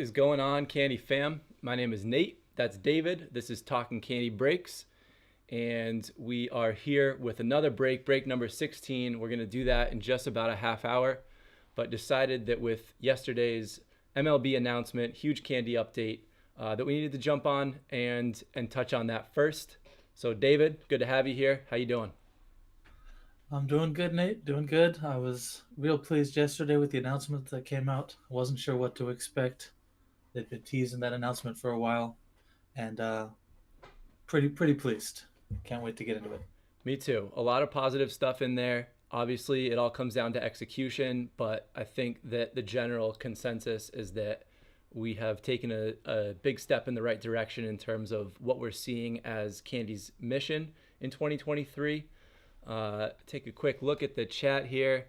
is going on, Candy fam? My name is Nate. That's David. This is Talking Candy Breaks. And we are here with another break number 16. We're going to do that in just about a half hour, but decided that with yesterday's MLB announcement, huge candy update, that we needed to jump on and touch on that first. So David, good to have you here. How you doing? I'm doing good, Nate. Doing good. I was real pleased yesterday with the announcement that came out. I wasn't sure what to expect. They've been teasing that announcement for a while, and pretty pleased. Can't wait to get into it. Me too. A lot of positive stuff in there. Obviously, it all comes down to execution, but I think that the general consensus is that we have taken a big step in the right direction in terms of what we're seeing as Candy's mission in 2023. Take a quick look at the chat here.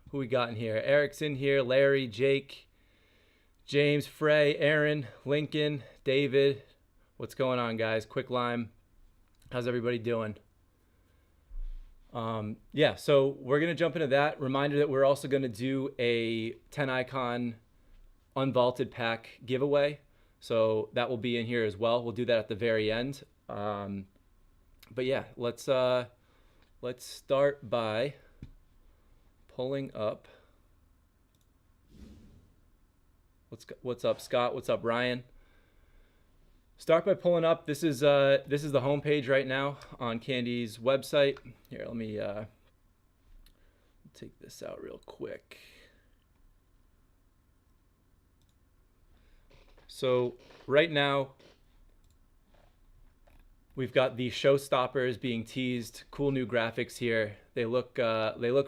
Who we got in here? Eric's in here, Larry, Jake, James, Frey, Aaron, Lincoln, David. What's going on, guys? Quick Lime. How's everybody doing? Yeah, so we're going to jump into that. Reminder that we're also going to do a 10 icon unvaulted pack giveaway. So that will be in here as well. We'll do that at the very end. But yeah, let's start by pulling up. What's up, Scott? What's up, Ryan? Start by pulling up. This is the homepage right now on Candy's website. Here, let me take this out real quick. So right now, we've got the showstoppers being teased. Cool new graphics here. They look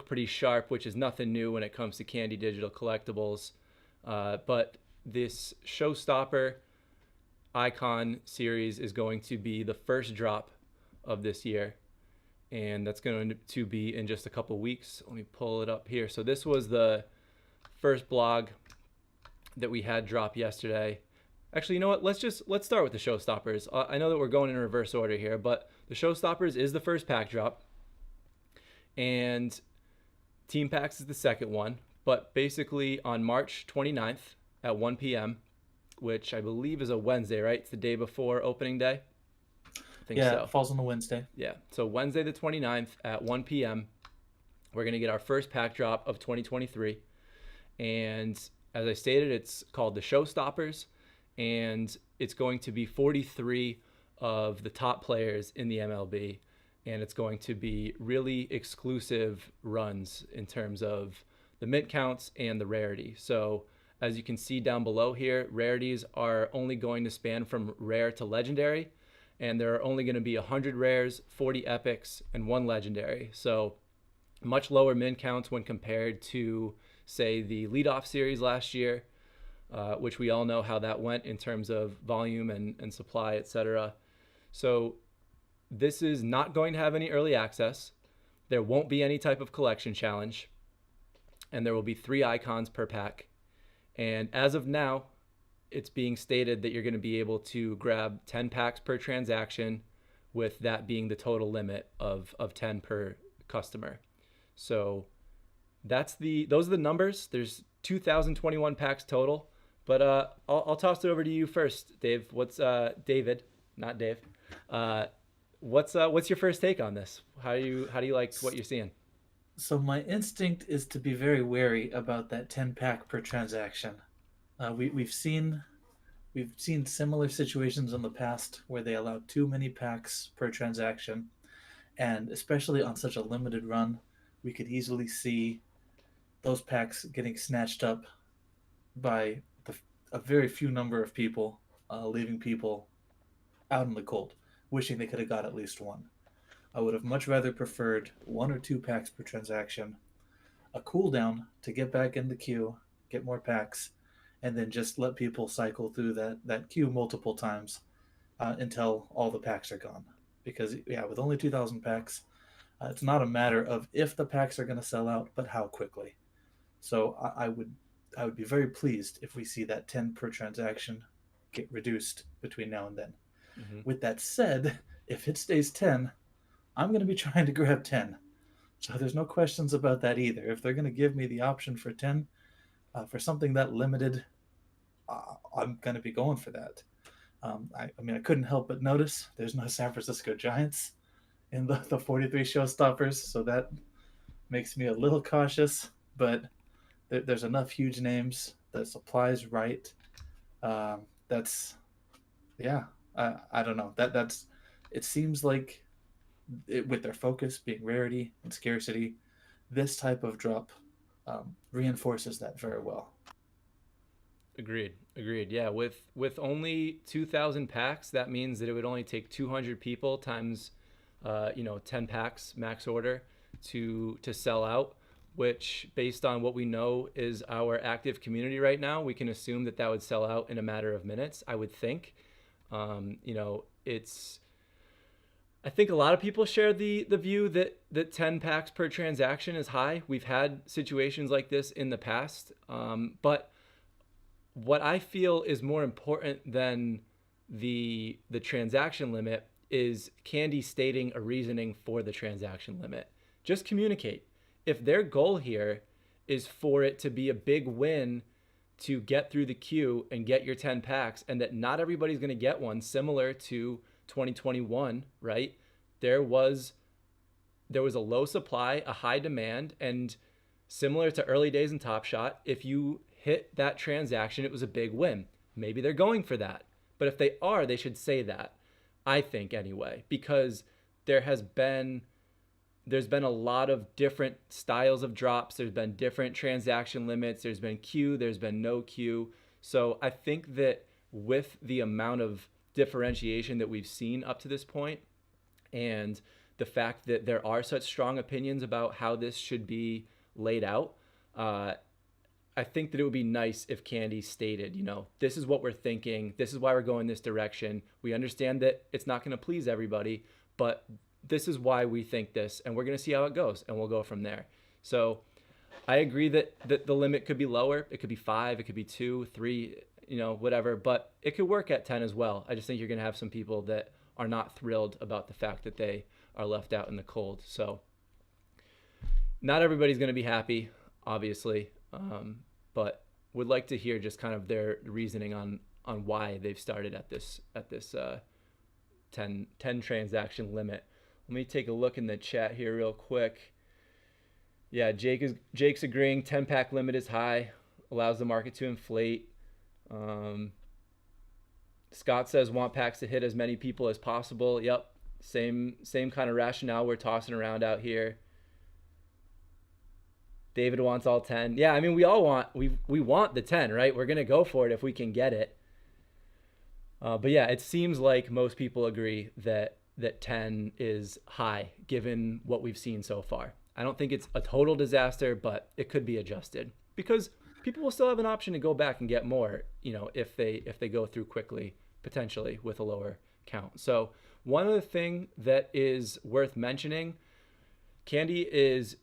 pretty sharp, which is nothing new when it comes to Candy Digital Collectibles. But this showstopper icon series is going to be the first drop of this year, and that's going to be in just a couple weeks. Let me pull it up here. So this was the first blog that we had drop yesterday. Actually, you know what? Let's start with the showstoppers. I know that we're going in reverse order here, but the showstoppers is the first pack drop, and Team Packs is the second one. But basically on March 29th at 1 p.m., which I believe is a Wednesday, right? It's the day before opening day. I think Yeah, so. it falls on a Wednesday. Yeah. So Wednesday the 29th at 1 p.m., we're going to get our first pack drop of 2023. And as I stated, it's called the Showstoppers, and it's going to be 43 of the top players in the MLB, and it's going to be really exclusive runs in terms of the mint counts and the rarity. So as you can see down below here, rarities are only going to span from rare to legendary, and there are only going to be 100 rares, 40 epics, and 1 legendary. So much lower mint counts when compared to, say, the leadoff series last year, which we all know how that went in terms of volume and supply, etc. So this is not going to have any early access. There won't be any type of collection challenge, and there will be 3 icons per pack. And as of now, it's being stated that you're going to be able to grab 10 packs per transaction, with that being the total limit of 10 per customer. So those are the numbers. There's 2,021 packs total. But I'll toss it over to you first, Dave. What's David, not Dave? What's your first take on this? How do you like what you're seeing? So my instinct is to be very wary about that 10 pack per transaction. We've seen similar situations in the past where they allow too many packs per transaction, and especially on such a limited run, we could easily see those packs getting snatched up by a very few number of people, leaving people out in the cold, wishing they could have got at least one. I would have much rather preferred 1 or 2 packs per transaction, a cooldown to get back in the queue, get more packs, and then just let people cycle through that queue multiple times until all the packs are gone. Because, yeah, with only 2,000 packs, it's not a matter of if the packs are going to sell out, but how quickly. So I would be very pleased if we see that 10 per transaction get reduced between now and then. Mm-hmm. With that said, if it stays 10, I'm going to be trying to grab 10. So there's no questions about that either. If they're going to give me the option for 10 for something that limited, I'm going to be going for that. I mean, I couldn't help but notice there's no San Francisco Giants in the 43 showstoppers, so that makes me a little cautious. But there's enough huge names. The supply's right. That's yeah. I don't know. That's it seems like with their focus being rarity and scarcity, this type of drop reinforces that very well. Agreed. Agreed. Yeah, with only 2,000 packs, that means that it would only take 200 people times 10 packs max order to sell out, which based on what we know is our active community right now, we can assume that that would sell out in a matter of minutes, I would think. It's I think a lot of people share the view that 10 packs per transaction is high. We've had situations like this in the past, but what I feel is more important than the transaction limit is Candy stating a reasoning for the transaction limit. Just communicate. If their goal here is for it to be a big win to get through the queue and get your 10 packs, and that not everybody's going to get one, similar to 2021, right? There was there was a low supply, a high demand, and similar to early days in Top Shot, if you hit that transaction, it was a big win. Maybe they're going for that. But if they are, they should say that. I think anyway, because there has been there's been a lot of different styles of drops. There's been different transaction limits. There's been queue, there's been no queue. So I think that with the amount of differentiation that we've seen up to this point, and the fact that there are such strong opinions about how this should be laid out, uh, I think that it would be nice if Candy stated, this is what we're thinking. This is why we're going this direction. We understand that it's not going to please everybody, but this is why we think this, and we're going to see how it goes, and we'll go from there. So I agree that the limit could be lower. It could be 5, it could be 2, 3, whatever, but it could work at 10 as well. I just think you're going to have some people that are not thrilled about the fact that they are left out in the cold. So not everybody's going to be happy, obviously, but would like to hear just kind of their reasoning on why they've started at this 10 transaction limit. Let me take a look in the chat here real quick. Yeah, Jake's agreeing. 10 pack limit is high, allows the market to inflate. Scott says want packs to hit as many people as possible. Yep, same kind of rationale we're tossing around out here. David wants all 10. Yeah, I mean we want the 10, right? We're gonna go for it if we can get it. But yeah, it seems like most people agree that 10 is high given what we've seen so far. I don't think it's a total disaster, but it could be adjusted because people will still have an option to go back and get more, if they go through quickly, potentially with a lower count. So one other thing that is worth mentioning, Candy is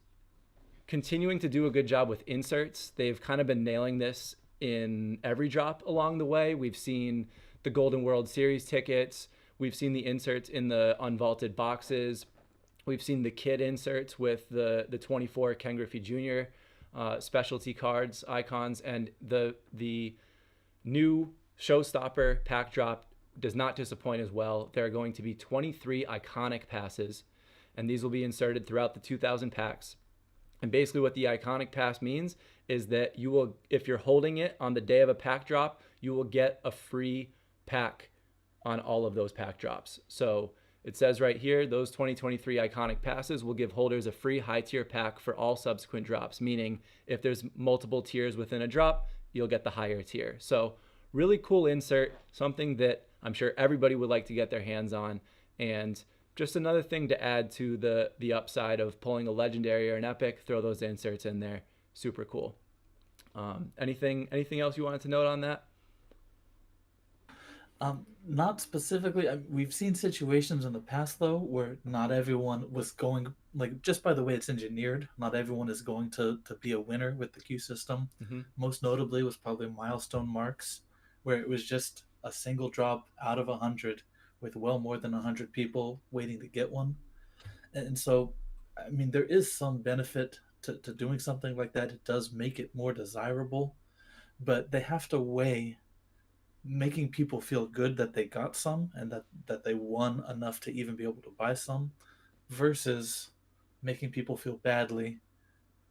continuing to do a good job with inserts. They've kind of been nailing this in every drop along the way. We've seen the Golden World Series tickets. We've seen the inserts in the unvaulted boxes. We've seen the kid inserts with the 24 Ken Griffey Jr. Specialty cards, icons, and the new Showstopper pack drop does not disappoint as well. There are going to be 23 iconic passes, and these will be inserted throughout the 2,000 packs. And basically what the iconic pass means is that you will, if you're holding it on the day of a pack drop, you will get a free pack on all of those pack drops. So it says right here, those 2023 iconic passes will give holders a free high tier pack for all subsequent drops, meaning if there's multiple tiers within a drop, you'll get the higher tier. So really cool insert, something that I'm sure everybody would like to get their hands on, and just another thing to add to the upside of pulling a legendary or an epic. Throw those inserts in there. Super cool. Anything else you wanted to note on that? Not specifically. We've seen situations in the past though where not everyone was going, like, just by the way it's engineered. Not everyone is going to be a winner with the queue system. Mm-hmm. Most notably was probably milestone marks, where it was just a single drop out of 100 with well more than 100 people waiting to get one. And so, I mean, there is some benefit to doing something like that. It does make it more desirable, but they have to weigh making people feel good that they got some and that they won enough to even be able to buy some, versus making people feel badly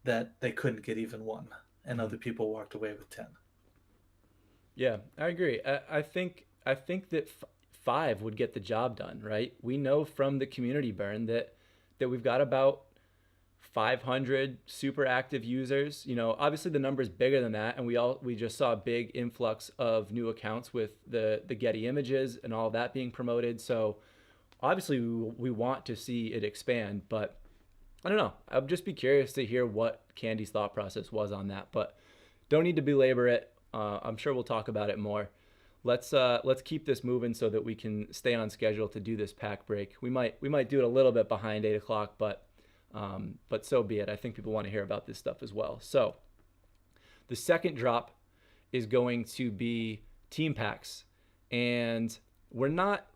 that they couldn't get even one and Mhm. other people walked away with 10. Yeah, I agree. I think that five would get the job done, right? We know from the community burn that we've got about 500 super active users. You know, obviously the number is bigger than that, and we just saw a big influx of new accounts with the Getty images and all that being promoted. So obviously we want to see it expand, but I don't know. I'd just be curious to hear what Candy's thought process was on that, but don't need to belabor it. I'm sure we'll talk about it more. Let's keep this moving so that we can stay on schedule to do this pack break. We might do it a little bit behind 8 o'clock, but so be it. I think people want to hear about this stuff as well. So the second drop is going to be team packs, and we're not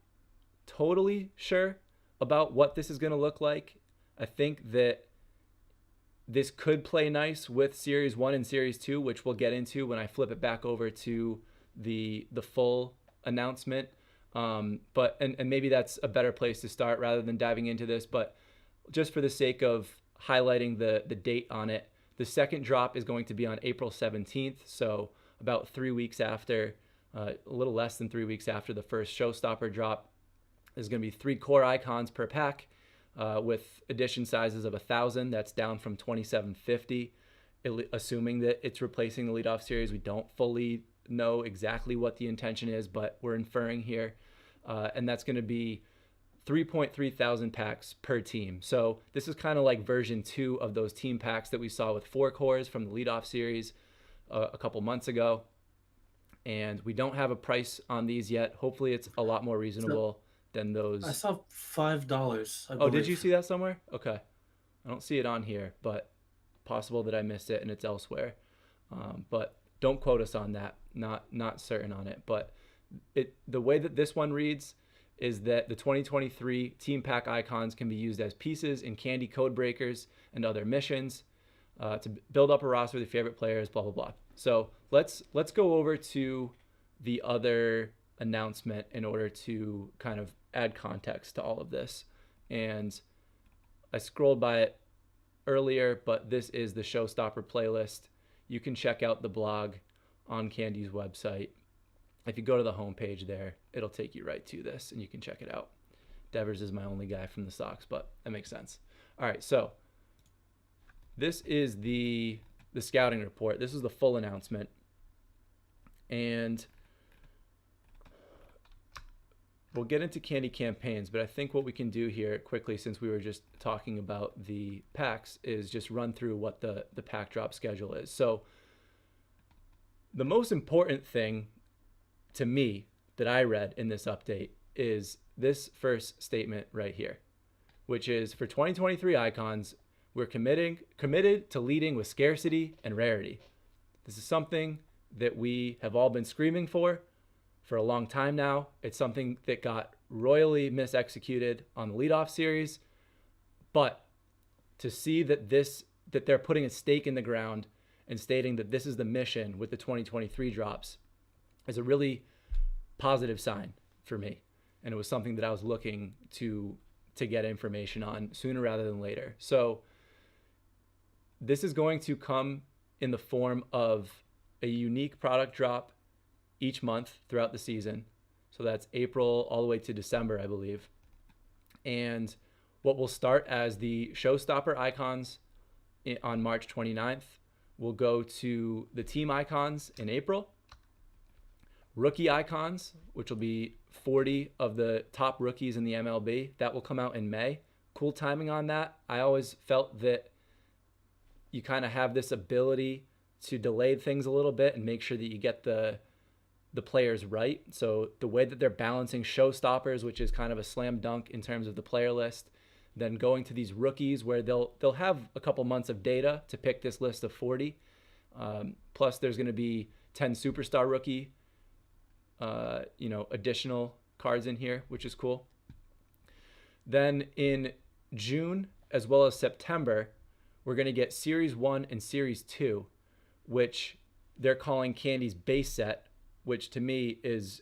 totally sure about what this is going to look like. I think that this could play nice with Series 1 and Series 2, which we'll get into when I flip it back over to the full announcement. But maybe that's a better place to start rather than diving into this. But just for the sake of highlighting the date on it, the second drop is going to be on April 17th. So about 3 weeks after, a little less than 3 weeks after the first Showstopper drop. There's going to be 3 core icons per pack, with edition sizes of 1,000. That's down from 2,750. Assuming that it's replacing the leadoff series, we don't fully know exactly what the intention is, but we're inferring here. And that's going to be 3.3 thousand packs per team. So this is kind of like version 2 of those team packs that we saw with 4 cores from the leadoff series a couple months ago. And we don't have a price on these yet. Hopefully it's a lot more So reasonable than I those. saw $5, I Oh, did you believe. see that somewhere? Okay. I don't see it on here, but possible that I missed it and it's elsewhere. But don't quote us on that. Not certain on it. But the way that this one reads is that the 2023 team pack icons can be used as pieces in candy code breakers and other missions, to build up a roster with your favorite players. Blah blah blah. So let's go over to the other announcement in order to kind of add context to all of this. And I scrolled by it earlier, but this is the Showstopper playlist. You can check out the blog on Candy's website. If you go to the homepage there, it'll take you right to this and you can check it out. Devers is my only guy from the Sox, but that makes sense. All right, so this is the scouting report. This is the full announcement. And we'll get into Candy campaigns, but I think what we can do here quickly, since we were just talking about the packs, is just run through what the pack drop schedule is. So the most important thing to me that I read in this update is this first statement right here, which is for 2023 icons, we're committed to leading with scarcity and rarity. This is something that we have all been screaming for a long time now. It's something that got royally misexecuted on the leadoff series, but to see that they're putting a stake in the ground and stating that this is the mission with the 2023 drops is a really positive sign for me. And it was something that I was looking to get information on sooner rather than later. So this is going to come in the form of a unique product drop each month throughout the season. So that's April all the way to December, I believe. And what will start as the Showstopper icons on March 29th will go to the team icons in April. Rookie icons, which will be 40 of the top rookies in the MLB, that will come out in May. Cool timing on that. I always felt that you kind of have this ability to delay things a little bit and make sure that you get the players right. So the way that they're balancing Showstoppers, which is kind of a slam dunk in terms of the player list, then going to these rookies where they'll have a couple months of data to pick this list of 40. Plus there's going to be 10 superstar rookie additional cards in here, which is cool. Then in June as well as September, we're going to get Series 1 and Series 2, which they're calling Candy's base set, which to me is,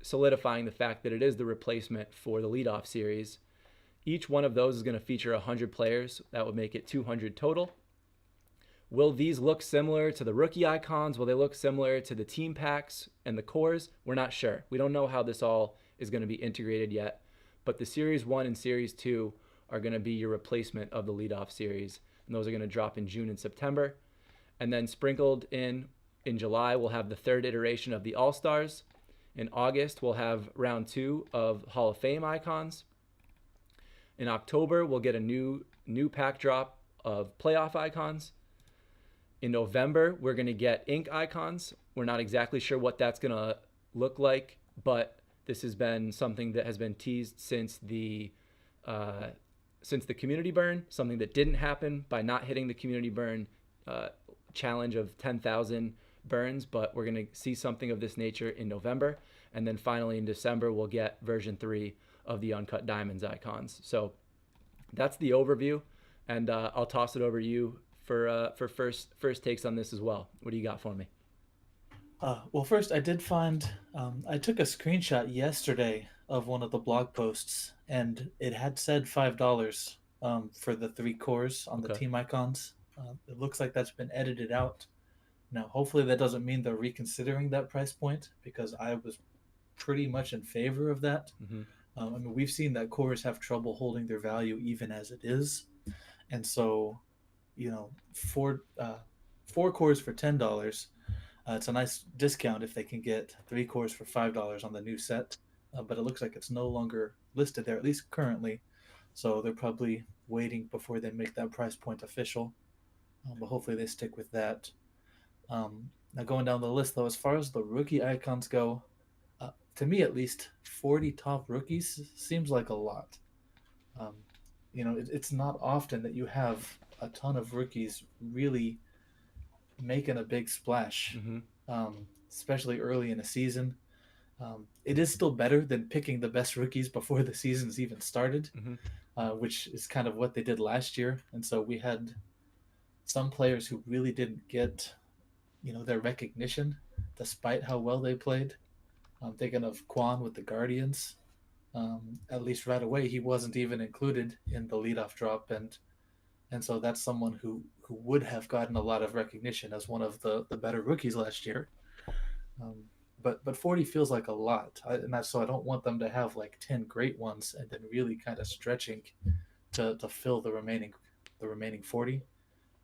solidifying the fact that it is the replacement for the leadoff series. Each one of those is going to feature 100 players. That would make it 200 total. Will these look similar to the rookie icons? Will they look similar to the team packs and the cores? We're not sure. We don't know how this all is going to be integrated yet. But the Series 1 and Series 2 are going to be your replacement of the leadoff series. And those are going to drop in June and September. And then sprinkled in July, we'll have the third iteration of the All-Stars. In August, we'll have round 2 of Hall of Fame icons. In October, we'll get a new pack drop of playoff icons. In November, we're going to get ink icons. We're not exactly sure what that's going to look like, but this has been something that has been teased since the community burn, something that didn't happen by not hitting the community burn challenge of 10,000 burns, but we're going to see something of this nature in November. And then finally in December, we'll get version 3 of the Uncut Diamonds icons. So that's the overview, and I'll toss it over to you for first takes on this as well. What do you got for me? Well, first, I did find I took a screenshot yesterday of one of the blog posts, and it had said $5 for the 3 cores on the Okay. team icons. It looks like that's been edited out. Now, hopefully, that doesn't mean they're reconsidering that price point, because I was pretty much in favor of that. Mm-hmm. I mean, we've seen that cores have trouble holding their value even as it is, and so, four cores for $10. It's a nice discount if they can get 3 cores for $5 on the new set, but it looks like it's no longer listed there, at least currently. So they're probably waiting before they make that price point official. But hopefully they stick with that. Now going down the list, though, as far as the rookie icons go, to me at least, 40 top rookies seems like a lot. Um, it's not often that you have a ton of rookies really making a big splash, Mm-hmm. especially early in a season. It is still better than picking the best rookies before the season's even started, Mm-hmm. which is kind of what they did last year. And so we had some players who really didn't get, their recognition despite how well they played. I'm thinking of Quan with the Guardians. At least right away, he wasn't even included in the leadoff drop, and so that's someone who would have gotten a lot of recognition as one of the better rookies last year. Um, but 40 feels like a lot, so I don't want them to have like 10 great ones and then really kind of stretching to fill the remaining 40.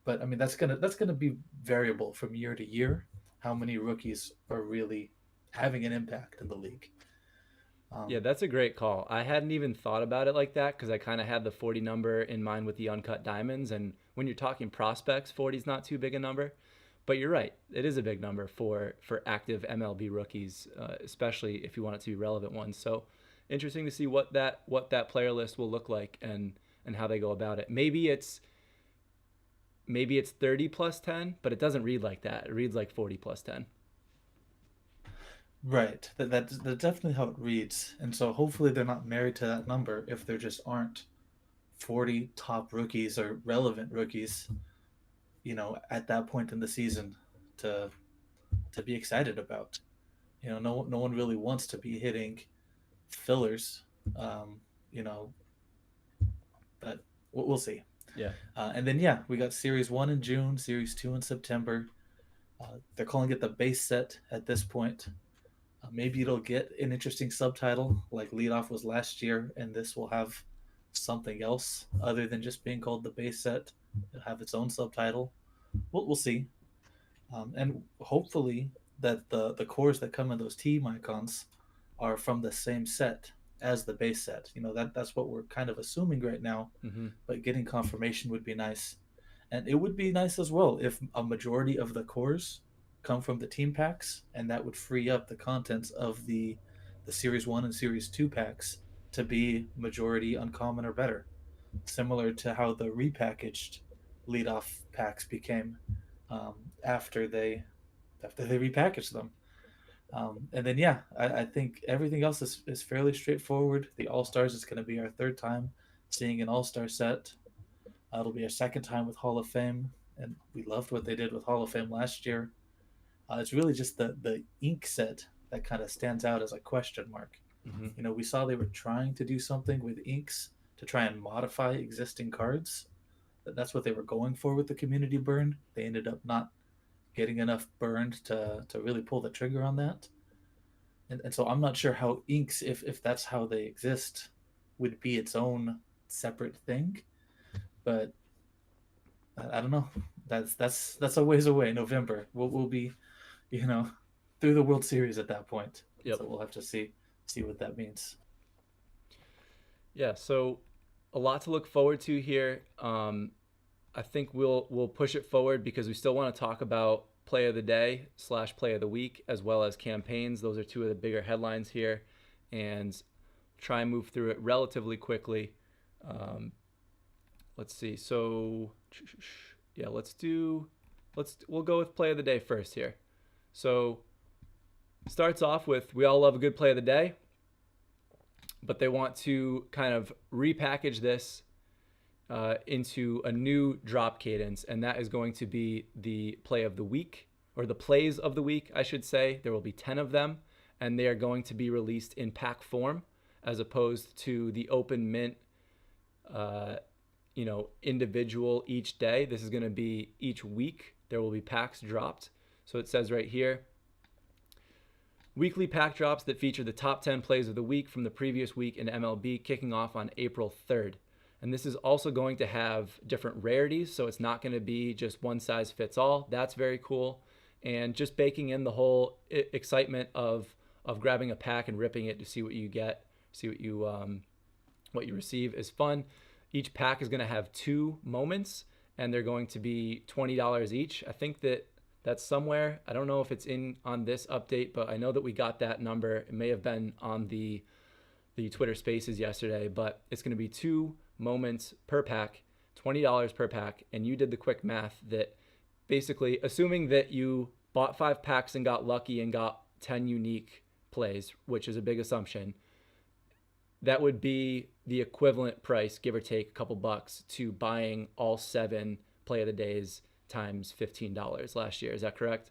But I mean that's gonna be variable from year to year. How many rookies are really having an impact in the league? Yeah, Um, that's a great call. I hadn't even thought about it like that because I kind of had the 40 number in mind with the Uncut Diamonds. And when you're talking prospects, 40 is not too big a number. But you're right, it is a big number for active MLB rookies, especially if you want it to be relevant ones. So interesting to see what that player list will look like and how they go about it. Maybe it's 30 plus 10, but it doesn't read like that. It reads like 40 plus 10. Right. That's definitely how it reads. And so hopefully they're not married to that number if there just aren't 40 top rookies or relevant rookies, at that point in the season to be excited about. No one really wants to be hitting fillers, um, you know, but we'll see. Yeah. And then, yeah, we got Series 1 in June, Series 2 in September. They're calling it the base set at this point. Maybe it'll get an interesting subtitle like Leadoff was last year, and this will have something else other than just being called the base set. It'll have its own subtitle. We'll see. And hopefully that the cores that come in those team icons are from the same set as the base set. That's what we're kind of assuming right now, Mm-hmm. but getting confirmation would be nice. And it would be nice as well if a majority of the cores come from the team packs, and that would free up the contents of the Series 1 and Series 2 packs to be majority uncommon or better, similar to how the repackaged leadoff packs became um, after they repackaged them. And then yeah, I think everything else is fairly straightforward. The All Stars is going to be our third time seeing an All Star set. It'll be our second time with Hall of Fame, and we loved what they did with Hall of Fame last year. It's really just the ink set that kind of stands out as a question mark. Hmm. We saw they were trying to do something with inks to try and modify existing cards. That's what they were going for with the community burn. They ended up not getting enough burned to really pull the trigger on that. And so I'm not sure how inks, if that's how they exist, would be its own separate thing. But I don't know. That's a ways away. November. We'll be, you know, through the World Series at that point. Yep. So we'll have to see what that means. Yeah. So a lot to look forward to here. I think we'll push it forward because we still want to talk about play of the day / play of the week as well as campaigns. Those are two of the bigger headlines here, and try and move through it relatively quickly. Um, let's see. So yeah, we'll go with play of the day first here. So starts off with we all love a good play of the day, but they want to kind of repackage this into a new drop cadence, and that is going to be the play of the week, or the plays of the week, I should say. There will be 10 of them, and they are going to be released in pack form as opposed to the open mint, individual each day. This is going to be each week. There will be packs dropped. So it says right here, weekly pack drops that feature the top 10 plays of the week from the previous week in MLB, kicking off on April 3rd. And this is also going to have different rarities, so it's not going to be just one size fits all. That's very cool. And just baking in the whole excitement of grabbing a pack and ripping it to see what you get, see what you receive is fun. Each pack is going to have 2 moments, and they're going to be $20 each. I think that's somewhere. I don't know if it's in on this update, but I know that we got that number. It may have been on the Twitter Spaces yesterday, but it's going to be 2 moments per pack, $20 per pack, and you did the quick math that basically, assuming that you bought 5 packs and got lucky and got 10 unique plays, which is a big assumption, that would be the equivalent price, give or take a couple bucks, to buying all 7 play of the days times $15 last year. Is that correct?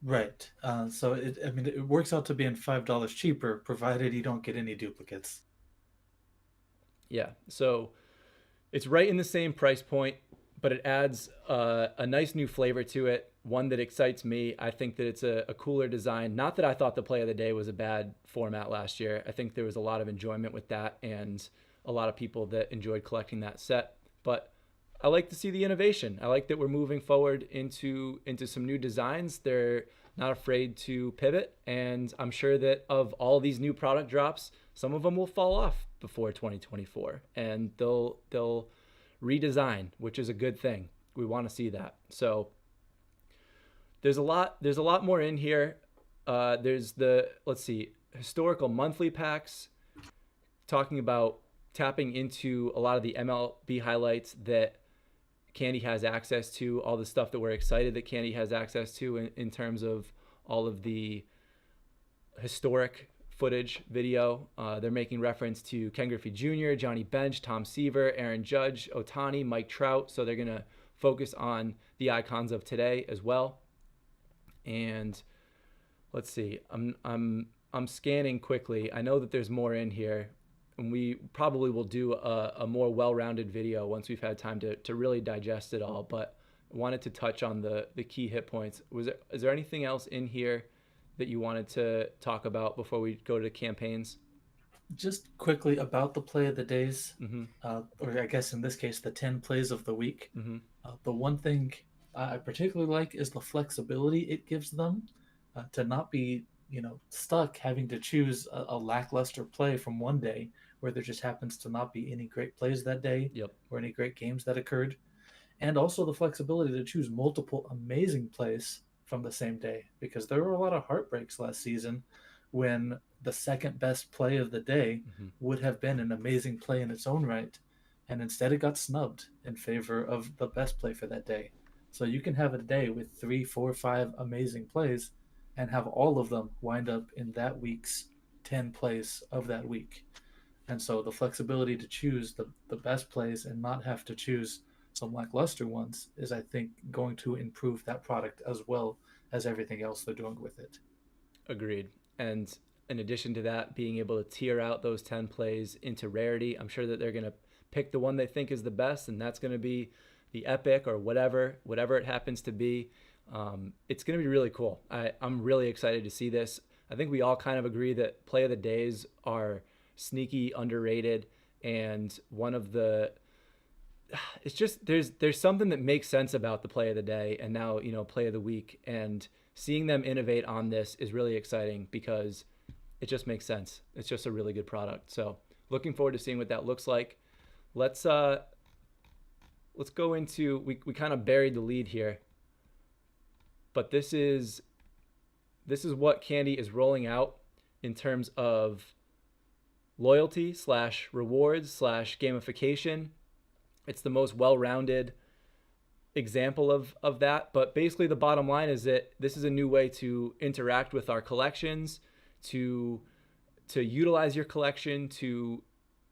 Right. So it works out to being $5 cheaper, provided you don't get any duplicates. Yeah. So it's right in the same price point, but it adds a nice new flavor to it, one that excites me. I think that it's a cooler design. Not that I thought the play of the day was a bad format last year. I think there was a lot of enjoyment with that and a lot of people that enjoyed collecting that set. But I like to see the innovation. I like that we're moving forward into some new designs. They're not afraid to pivot, and I'm sure that of all these new product drops, some of them will fall off before 2024, and they'll redesign, which is a good thing. We want to see that. So there's a lot more in here. There's the, let's see, historical monthly packs, talking about tapping into a lot of the MLB highlights that Candy has access to, all the stuff that we're excited that Candy has access to in terms of all of the historic footage video. They're making reference to Ken Griffey Jr., Johnny Bench, Tom Seaver, Aaron Judge, Ohtani, Mike Trout. So they're going to focus on the icons of today as well. And let's see, I'm scanning quickly. I know that there's more in here, and we probably will do a more well-rounded video once we've had time to really digest it all. But I wanted to touch on the key hit points. Is there anything else in here that you wanted to talk about before we go to campaigns? Just quickly about the play of the days, Mm-hmm. or I guess in this case, the 10 plays of the week. Mm-hmm. The one thing I particularly like is the flexibility it gives them to not be, stuck having to choose a lackluster play from one day where there just happens to not be any great plays that day Yep. or any great games that occurred. And also the flexibility to choose multiple amazing plays from the same day, because there were a lot of heartbreaks last season when the second best play of the day Mm-hmm. would have been an amazing play in its own right, and instead it got snubbed in favor of the best play for that day. So you can have a day with 3, 4, 5 amazing plays and have all of them wind up in that week's 10 plays of that week. And so the flexibility to choose the best plays and not have to choose some lackluster ones is, I think, going to improve that product as well as everything else they're doing with it. Agreed. And in addition to that, being able to tier out those 10 plays into rarity, I'm sure that they're going to pick the one they think is the best, and that's going to be the epic or whatever it happens to be. It's going to be really cool. I'm really excited to see this. I think we all kind of agree that play of the days are sneaky underrated, and one of the it's just there's something that makes sense about the play of the day and now play of the week, and seeing them innovate on this is really exciting because it just makes sense. It's just a really good product. So looking forward to seeing what that looks like. Let's go into we kind of buried the lead here, but this is what Candy is rolling out in terms of loyalty slash rewards slash gamification. It's the most well-rounded example of that. But basically, the bottom line is that this is a new way to interact with our collections, to utilize your collection, to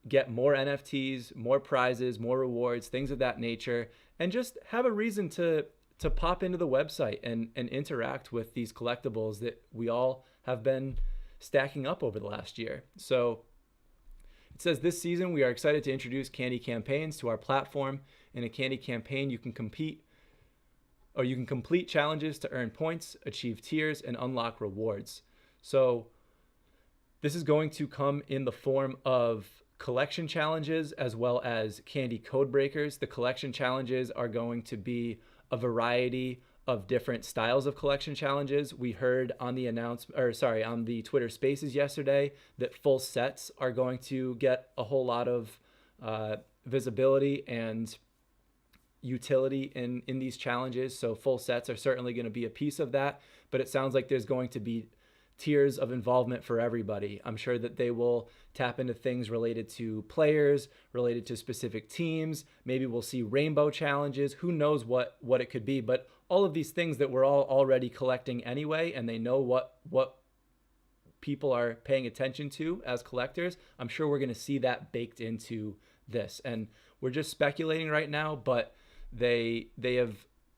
get more NFTs, more prizes, more rewards, things of that nature, and just have a reason to pop into the website and interact with these collectibles that we all have been stacking up over the last year. So it says this season we are excited to introduce Candy campaigns to our platform. In a Candy campaign, you can complete challenges to earn points, achieve tiers, and unlock rewards. So this is going to come in the form of collection challenges as well as Candy code breakers. The collection challenges are going to be a variety of different styles of collection challenges. We heard on the Twitter Spaces yesterday that full sets are going to get a whole lot of visibility and utility in these challenges. So full sets are certainly going to be a piece of that, but it sounds like there's going to be tiers of involvement for everybody. I'm sure that they will tap into things related to players, related to specific teams. Maybe we'll see rainbow challenges. Who knows what it could be, but all of these things that we're all already collecting anyway, and they know what people are paying attention to as collectors. I'm sure we're going to see that baked into this. And we're just speculating right now, but they have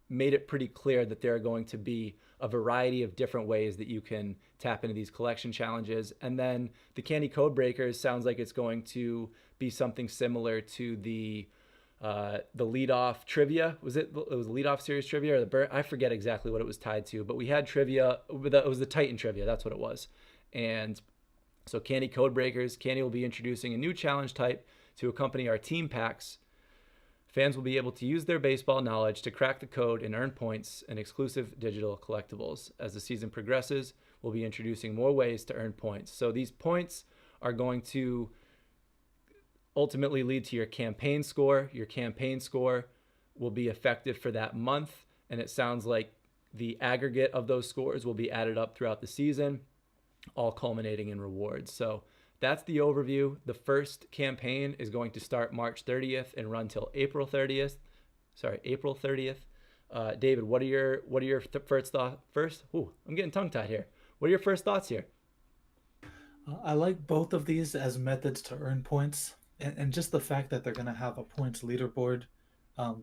made it pretty clear that there are going to be a variety of different ways that you can tap into these collection challenges. And then the Candy Code Breakers sounds like it's going to be something similar to the leadoff trivia. Was it the leadoff series trivia or I forget exactly what it was tied to, but we had trivia. It was the Titan trivia. That's what it was. And so Candy Code Breakers, Candy will be introducing a new challenge type to accompany our team packs. Fans will be able to use their baseball knowledge to crack the code and earn points and exclusive digital collectibles. As the season progresses, we'll be introducing more ways to earn points. So these points are going to ultimately lead to your campaign score. Your campaign score will be effective for that month, and it sounds like the aggregate of those scores will be added up throughout the season, all culminating in rewards. So that's the overview. The first campaign is going to start March 30th and run till April 30th. April 30th. David, what are your first thoughts? I'm getting tongue-tied here. What are your first thoughts here? I like both of these as methods to earn points, and just the fact that they're going to have a points leaderboard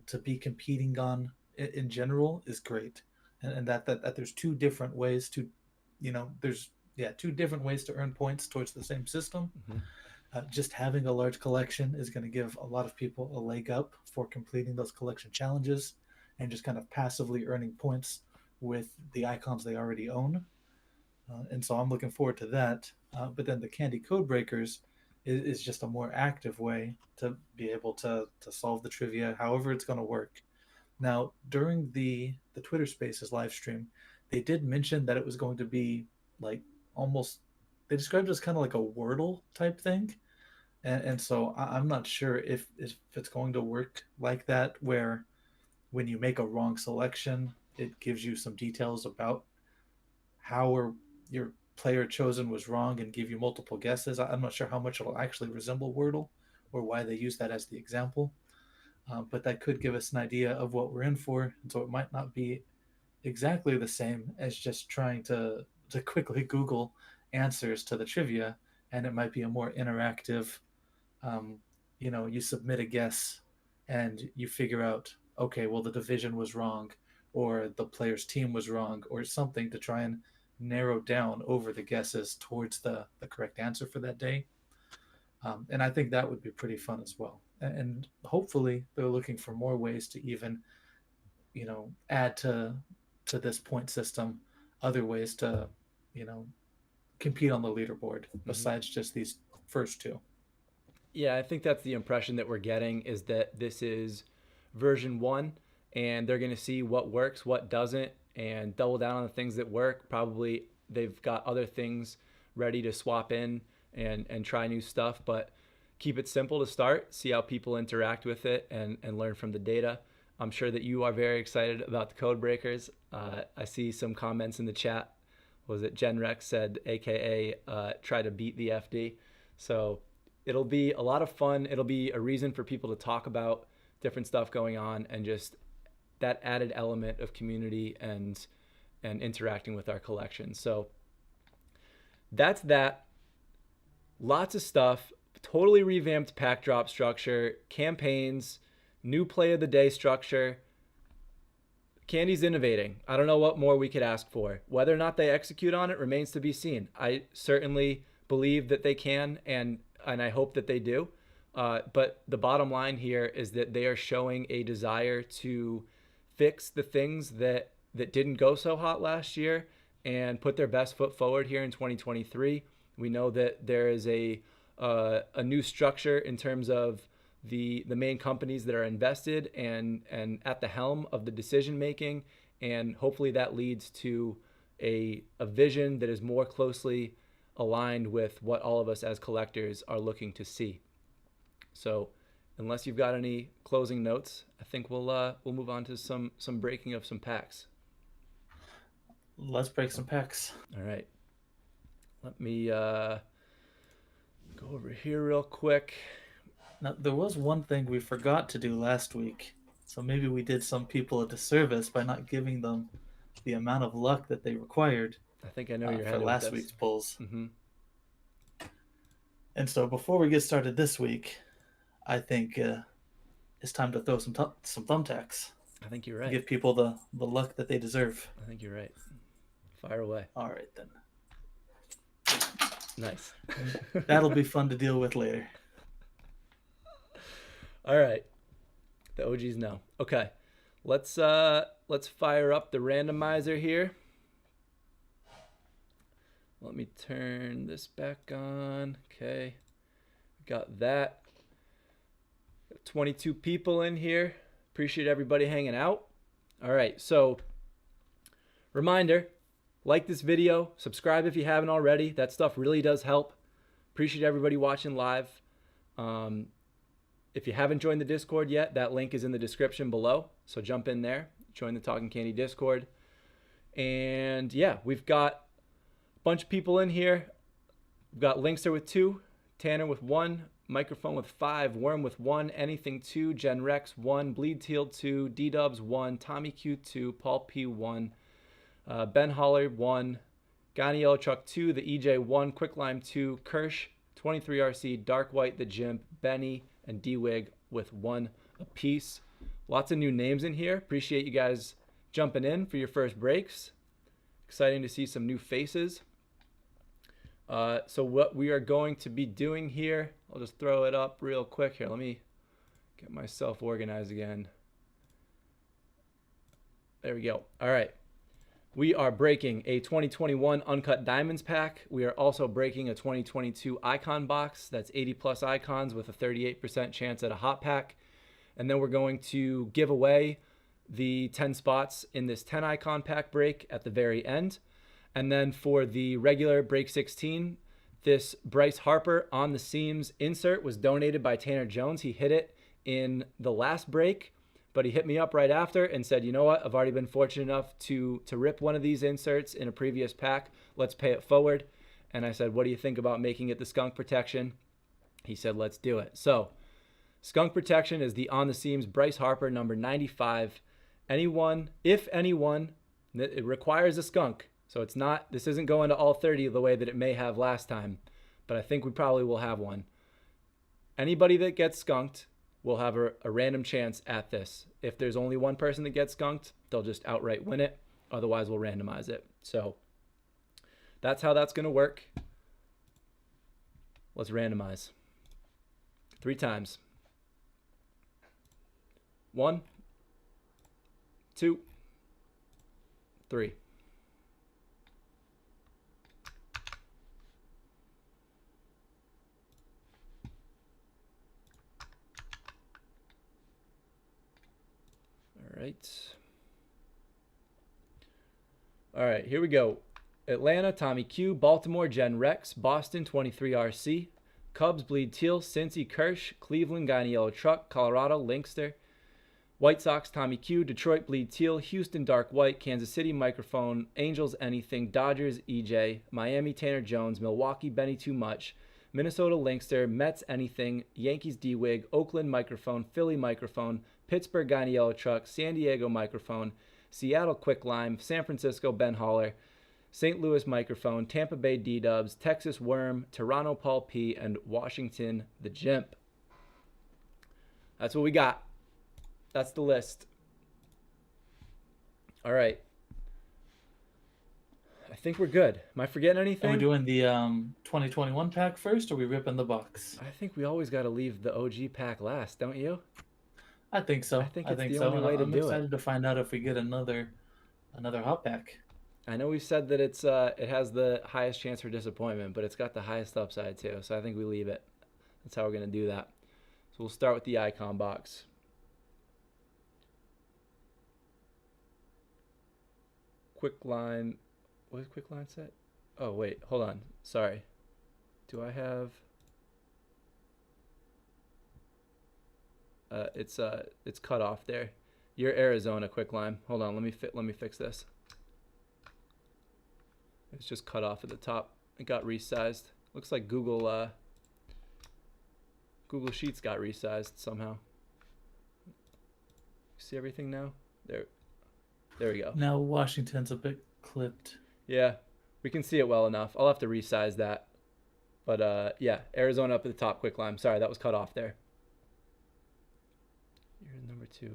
to be competing on in general is great, and that there's two different ways to, there's two different ways to earn points towards the same system. Mm-hmm. Just having a large collection is going to give a lot of people a leg up for completing those collection challenges and just kind of passively earning points with the icons they already own. And so I'm looking forward to that. But then the Candy Code Breakers is just a more active way to be able to solve the trivia, however it's going to work. Now, during the Twitter Spaces live stream, they did mention that it was going to be like almost, they described it as kind of like a Wordle type thing. And so I'm not sure if it's going to work like that, where when you make a wrong selection, it gives you some details about how or your player chosen was wrong and give you multiple guesses. I'm not sure how much it'll actually resemble Wordle or why they use that as the example. But that could give us an idea of what we're in for. And so it might not be exactly the same as just trying to quickly Google answers to the trivia. And it might be a more interactive, you submit a guess and you figure out, okay, well, the division was wrong, or the player's team was wrong or something to try and narrow down over the guesses towards the correct answer for that day. And I think that would be pretty fun as well. And hopefully they're looking for more ways to even, add to this point system, other ways to, you know, compete on the leaderboard besides just these first two. Yeah, I think that's the impression that we're getting, is that this is version 1 and they're going to see what works, what doesn't, and double down on the things that work. Probably they've got other things ready to swap in and try new stuff, but keep it simple to start, see how people interact with it, and learn from the data. I'm sure that you are very excited about the code breakers. I see some comments in the chat. Was it Genrex said, AKA try to beat the FD? So it'll be a lot of fun. It'll be a reason for people to talk about different stuff going on, and just that added element of community and interacting with our collection. So that's that. Lots of stuff. Totally revamped pack drop structure, campaigns, new play of the day structure. Candy's innovating. I don't know what more we could ask for. Whether or not they execute on it remains to be seen. I certainly believe that they can, and I hope that they do. But the bottom line here is that they are showing a desire to fix the things that didn't go so hot last year and put their best foot forward here in 2023. We know that there is a new structure in terms of the main companies that are invested and at the helm of the decision making, and hopefully that leads to a vision that is more closely aligned with what all of us as collectors are looking to see. So unless you've got any closing notes, I think we'll move on to some breaking of some packs. Let's break some packs. All right. Let me go over here real quick. Now, there was one thing we forgot to do last week, so maybe we did some people a disservice by not giving them the amount of luck that they required. I think I know you're for headed last with this. week's pulls. Mm-hmm. And so before we get started this week, I think it's time to throw some thumbtacks. I think you're right. Give people the luck that they deserve. I think you're right. Fire away. All right, then. Nice. That'll be fun to deal with later. All right. The OGs know. Okay. Let's fire up the randomizer here. Let me turn this back on. Okay. Got that. Got 22 people in here. Appreciate everybody hanging out. All right. So, reminder, like this video, subscribe if you haven't already. That stuff really does help. Appreciate everybody watching live. If you haven't joined the Discord yet, that link is in the description below. So jump in there, join the Talking Candy Discord. And yeah, we've got a bunch of people in here. We've got Linkster with 2, Tanner with 1, Microphone with 5, Worm with 1, Anything 2, Gen Rex 1, Bleed Teal 2, D-Dubs 1, Tommy Q 2, Paul P 1, Ben Holler 1, Gani Yellow Truck 2, the EJ 1, Quicklime 2, Kirsch 23RC, Dark White, the Jimp, Benny, and D-Wig with 1 apiece. Lots of new names in here. Appreciate you guys jumping in for your first breaks. Exciting to see some new faces. So what we are going to be doing here, I'll just throw it up real quick here. Let me get myself organized again. There we go. All right. We are breaking a 2021 Uncut Diamonds pack. We are also breaking a 2022 Icon box. That's 80 plus icons with a 38% chance at a hot pack. And then we're going to give away the 10 spots in this 10 icon pack break at the very end. And then for the regular break 16, this Bryce Harper on the seams insert was donated by Tanner Jones. He hit it in the last break, but he hit me up right after and said, you know what, I've already been fortunate enough to rip one of these inserts in a previous pack. Let's pay it forward. And I said, what do you think about making it the skunk protection? He said, let's do it. So skunk protection is the on the seams Bryce Harper number 95. Anyone, if anyone, it requires a skunk. So it's not, this isn't going to all 30 the way that it may have last time, but I think we probably will have one. Anybody that gets skunked we'll have a random chance at this. If there's only one person that gets skunked, they'll just outright win it. Otherwise, we'll randomize it. So that's how that's going to work. Let's randomize. 3 times. 1, 2, 3. All right, here we go. Atlanta, Tommy Q. Baltimore, Jen Rex. Boston, 23RC. Cubs, Bleed Teal. Cincy, Kirsch. Cleveland, Guy in a Yellow Truck. Colorado, Linkster. White Sox, Tommy Q. Detroit, Bleed Teal. Houston, Dark White. Kansas City, Microphone. Angels, Anything. Dodgers, EJ. Miami, Tanner Jones. Milwaukee, Benny Too Much. Minnesota, Linkster. Mets, Anything. Yankees, D-Wig. Oakland, Microphone. Philly, Microphone. Pittsburgh, Guy in a Yellow Truck. San Diego, Microphone. Seattle, Quick Lime. San Francisco, Ben Holler. St. Louis, Microphone. Tampa Bay, D-Dubs. Texas, Worm. Toronto, Paul P. And Washington, the Jimp. That's what we got. That's the list. All right. I think we're good. Am I forgetting anything? Are we doing the 2021 pack first, or are we ripping the box? I think we always got to leave the OG pack last, don't you? I think so. I think it's the only way to do it. I'm excited to find out if we get another hot pack. I know we said that it has the highest chance for disappointment, but it's got the highest upside too. So I think we leave it. That's how we're going to do that. So we'll start with the icon box. Quick line. What is quick line set? Oh, wait. Hold on. Sorry. Do I have... it's cut off there. Your Arizona quick line. Hold on, let me fix this. It's just cut off at the top. It got resized. Looks like Google Sheets got resized somehow. See everything now? There we go. Now Washington's a bit clipped. Yeah, we can see it well enough. I'll have to resize that. But yeah, Arizona up at the top quick line. Sorry, that was cut off there. You're number 2.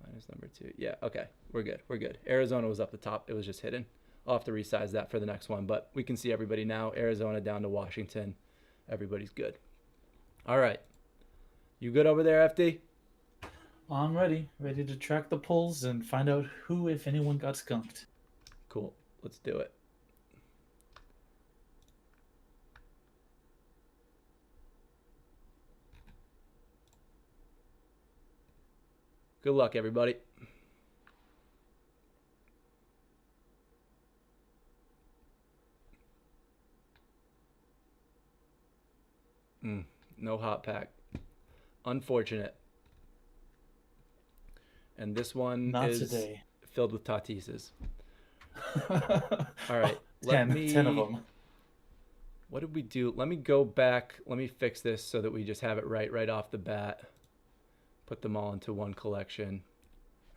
Minus number 2. Yeah, okay. We're good. We're good. Arizona was up the top. It was just hidden. I'll have to resize that for the next one, but we can see everybody now. Arizona down to Washington. Everybody's good. All right. You good over there, FD? I'm ready. Ready to track the polls and find out who, if anyone, got skunked. Cool. Let's do it. Good luck, everybody. No hot pack. Unfortunate. And this one Not is today. Filled with Tatises. All right. 10 of them. What did we do? Let me go back. Let me fix this so that we just have it right off the bat. Put them all into one collection.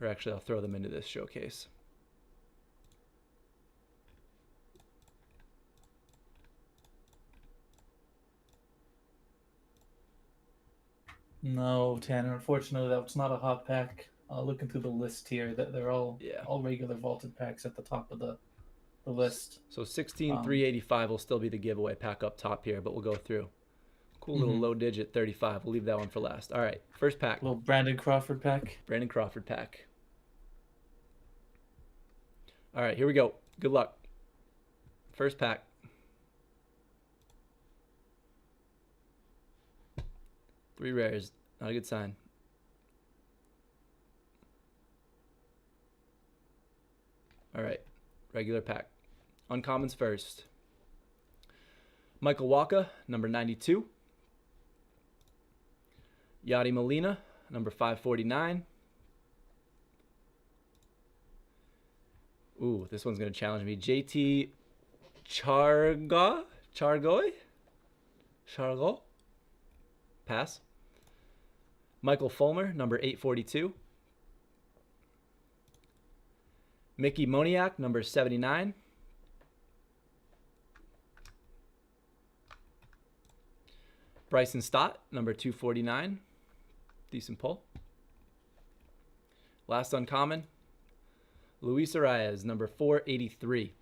Or actually, I'll throw them into this showcase. No, Tanner. Unfortunately, that's not a hot pack. Looking through the list here, that they're all regular vaulted packs at the top of the list. So 16,385 will still be the giveaway pack up top here, but we'll go through. Cool little low digit 35. We'll leave that one for last. All right, first pack. Little Brandon Crawford pack. Brandon Crawford pack. All right, here we go. Good luck. First pack. Three rares. Not a good sign. All right, regular pack. Uncommons first. Michael Wacha, number 92. Yadi Molina, number 549. Ooh, this one's going to challenge me. JT Chargoy? Pass. Michael Fulmer, number 842. Mickey Moniak, number 79. Bryson Stott, number 249. Decent pull. Last uncommon, Luis Arias, number 483.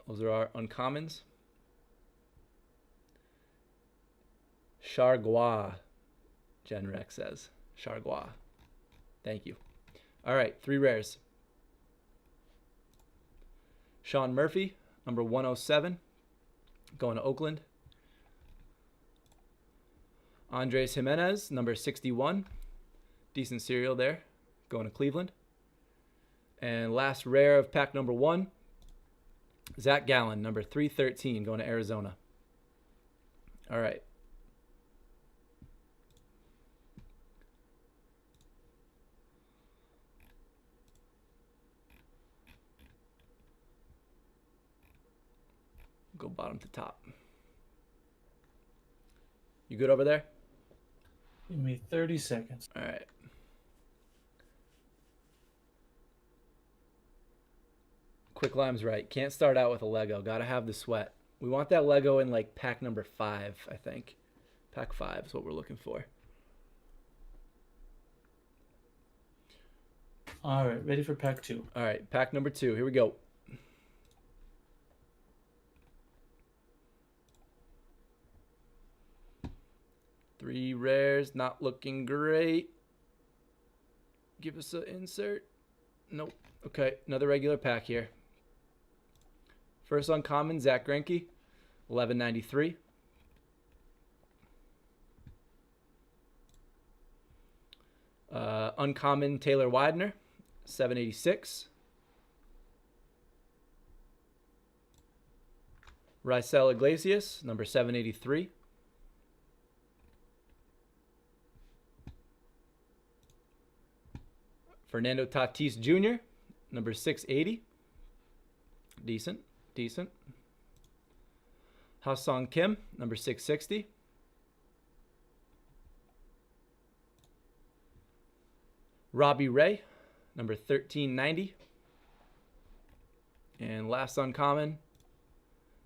Those are our uncommons. Chargois, Jen Rex says. Chargois. Thank you. All right, 3 rares. Sean Murphy, number 107, going to Oakland. Andres Jimenez, number 61. Decent serial there, going to Cleveland. And last rare of pack number 1, Zach Gallen, number 313, going to Arizona. All right. Go bottom to top. You good over there? Give me 30 seconds. All right. Quick Lime's right. Can't start out with a Lego. Got to have the sweat. We want that Lego in like pack number 5, I think. Pack 5 is what we're looking for. All right, ready for pack 2. All right, pack number 2. Here we go. Three rares, not looking great. Give us an insert. Nope. Okay, another regular pack here. First uncommon, Zach Greinke, 1193. Uncommon, Taylor Widener, 786. Raisel Iglesias, number 783. Fernando Tatis Jr., number 680. Decent, decent. Ha-Sung Kim, number 660. Robbie Ray, number 1390. And last uncommon,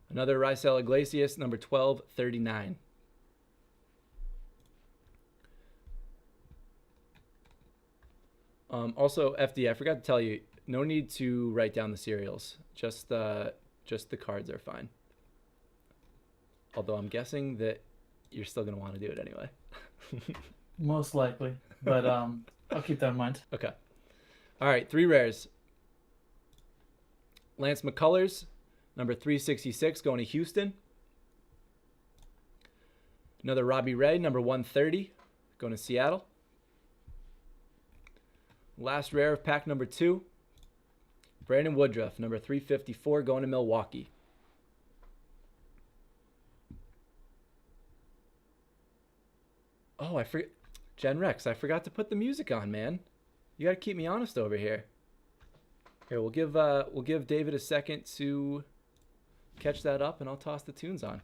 another Raisel Iglesias, number 1239. Also, FD, I forgot to tell you, no need to write down the serials. Just the cards are fine. Although I'm guessing that you're still going to want to do it anyway. Most likely, but I'll keep that in mind. Okay. All right, 3 rares. Lance McCullers, number 366, going to Houston. Another Robbie Ray, number 130, going to Seattle. Last rare of pack number 2, Brandon Woodruff, number 354, going to Milwaukee. Oh, I forget. Jen Rex, I forgot to put the music on, man. You got to keep me honest over here. Here, we'll give David a second to catch that up, and I'll toss the tunes on.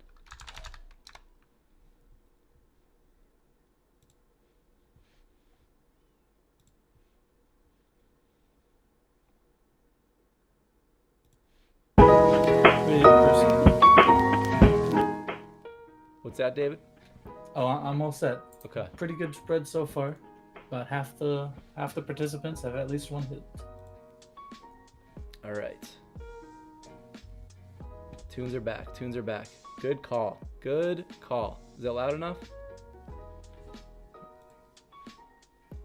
What's that, David? Oh, I'm all set. Okay. Pretty good spread so far. About half the participants have at least one hit. All right. Tunes are back. Tunes are back. Good call. Good call. Is that loud enough?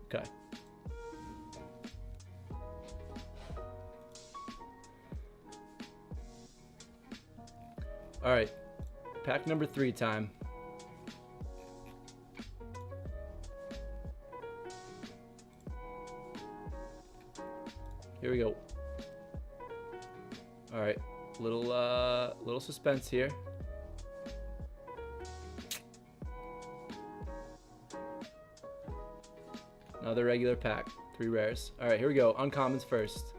Okay. All right. Pack number 3 time. Here we go. All right, little suspense here. Another regular pack, 3 rares. All right, here we go. Uncommons first.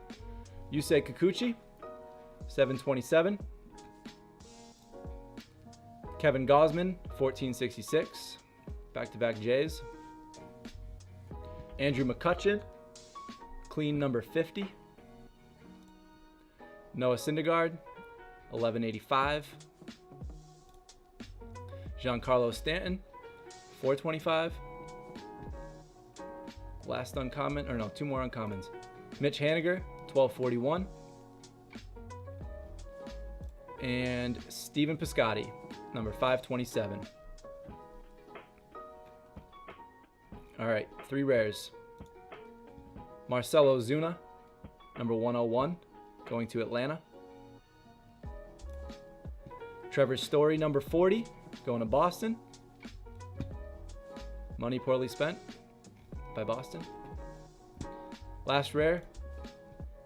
Yusei Kikuchi, 727. Kevin Gausman, 1466. Back-to-back Jays. Andrew McCutchen, clean number 50. Noah Syndergaard, 1185. Giancarlo Stanton, 425. Last uncommon, or no, two more uncommons. Mitch Haniger, 1241. And Steven Piscotty, number 527. All right, 3 rares. Marcelo Zuna, number 101, going to Atlanta. Trevor Story, number 40, going to Boston. Money poorly spent by Boston. Last rare,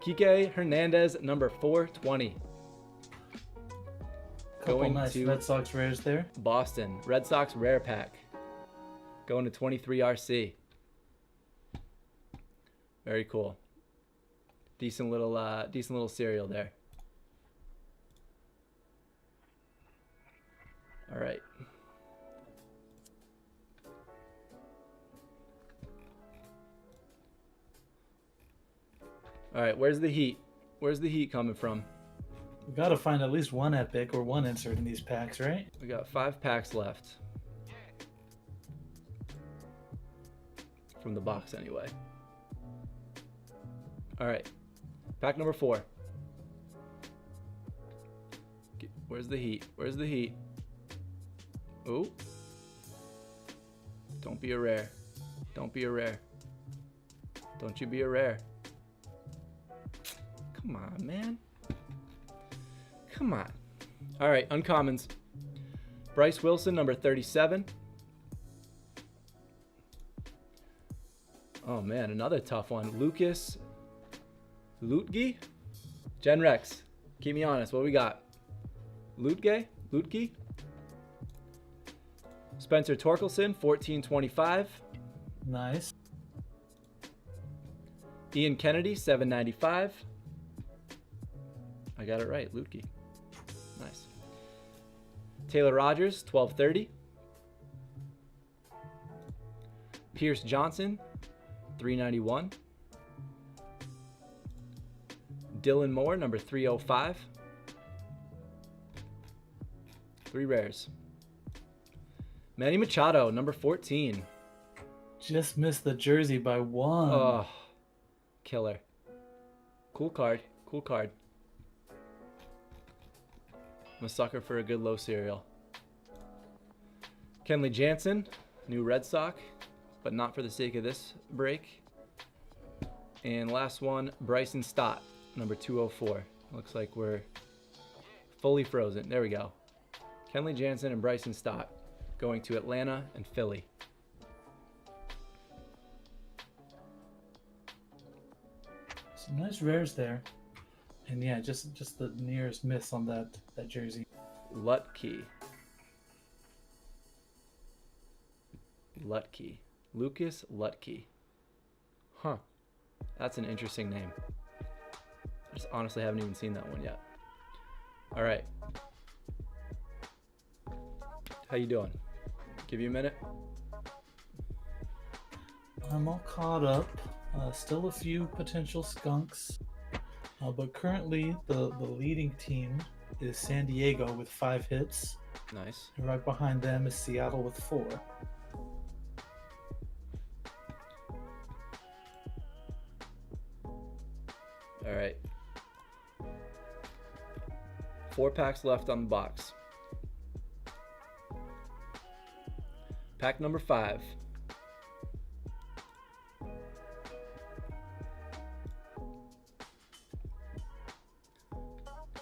Kike Hernandez, number 420. Couple Going nice to Red Sox rares there. Boston. Red Sox rare pack. Going to 23 RC. Very cool. Decent little cereal there. All right. All right, where's the heat? Where's the heat coming from? We got to find at least one epic or one insert in these packs, right? We got 5 packs left. From the box anyway. All right. Pack number 4. Where's the heat? Where's the heat? Ooh. Don't be a rare. Don't be a rare. Don't you be a rare. Come on, man. Come on. All right, uncommons. Bryce Wilson, number 37. Oh, man, another tough one. Lucas Lutge? Gen Rex, keep me honest. What we got? Lutge? Spencer Torkelson, 1425. Nice. Ian Kennedy, 795. I got it right, Lutke. Nice. Taylor Rogers, 1230. Pierce Johnson, 391. Dylan Moore, number 305. 3 rares. Manny Machado, number 14. Just missed the jersey by 1. Oh, killer. Cool card. Cool card. I'm a sucker for a good low cereal. Kenley Jansen, new Red Sox, but not for the sake of this break. And last one, Bryson Stott, number 204. Looks like we're fully frozen. There we go. Kenley Jansen and Bryson Stott going to Atlanta and Philly. Some nice rares there. And yeah, just the nearest miss on that jersey. Lutke. Lucas Lutke. Huh. That's an interesting name. I just honestly haven't even seen that one yet. All right. How you doing? Give you a minute. I'm all caught up. Still a few potential skunks. But currently, the leading team is San Diego with 5 hits. Nice. And right behind them is Seattle with 4. All right. 4 packs left on the box. Pack number 5.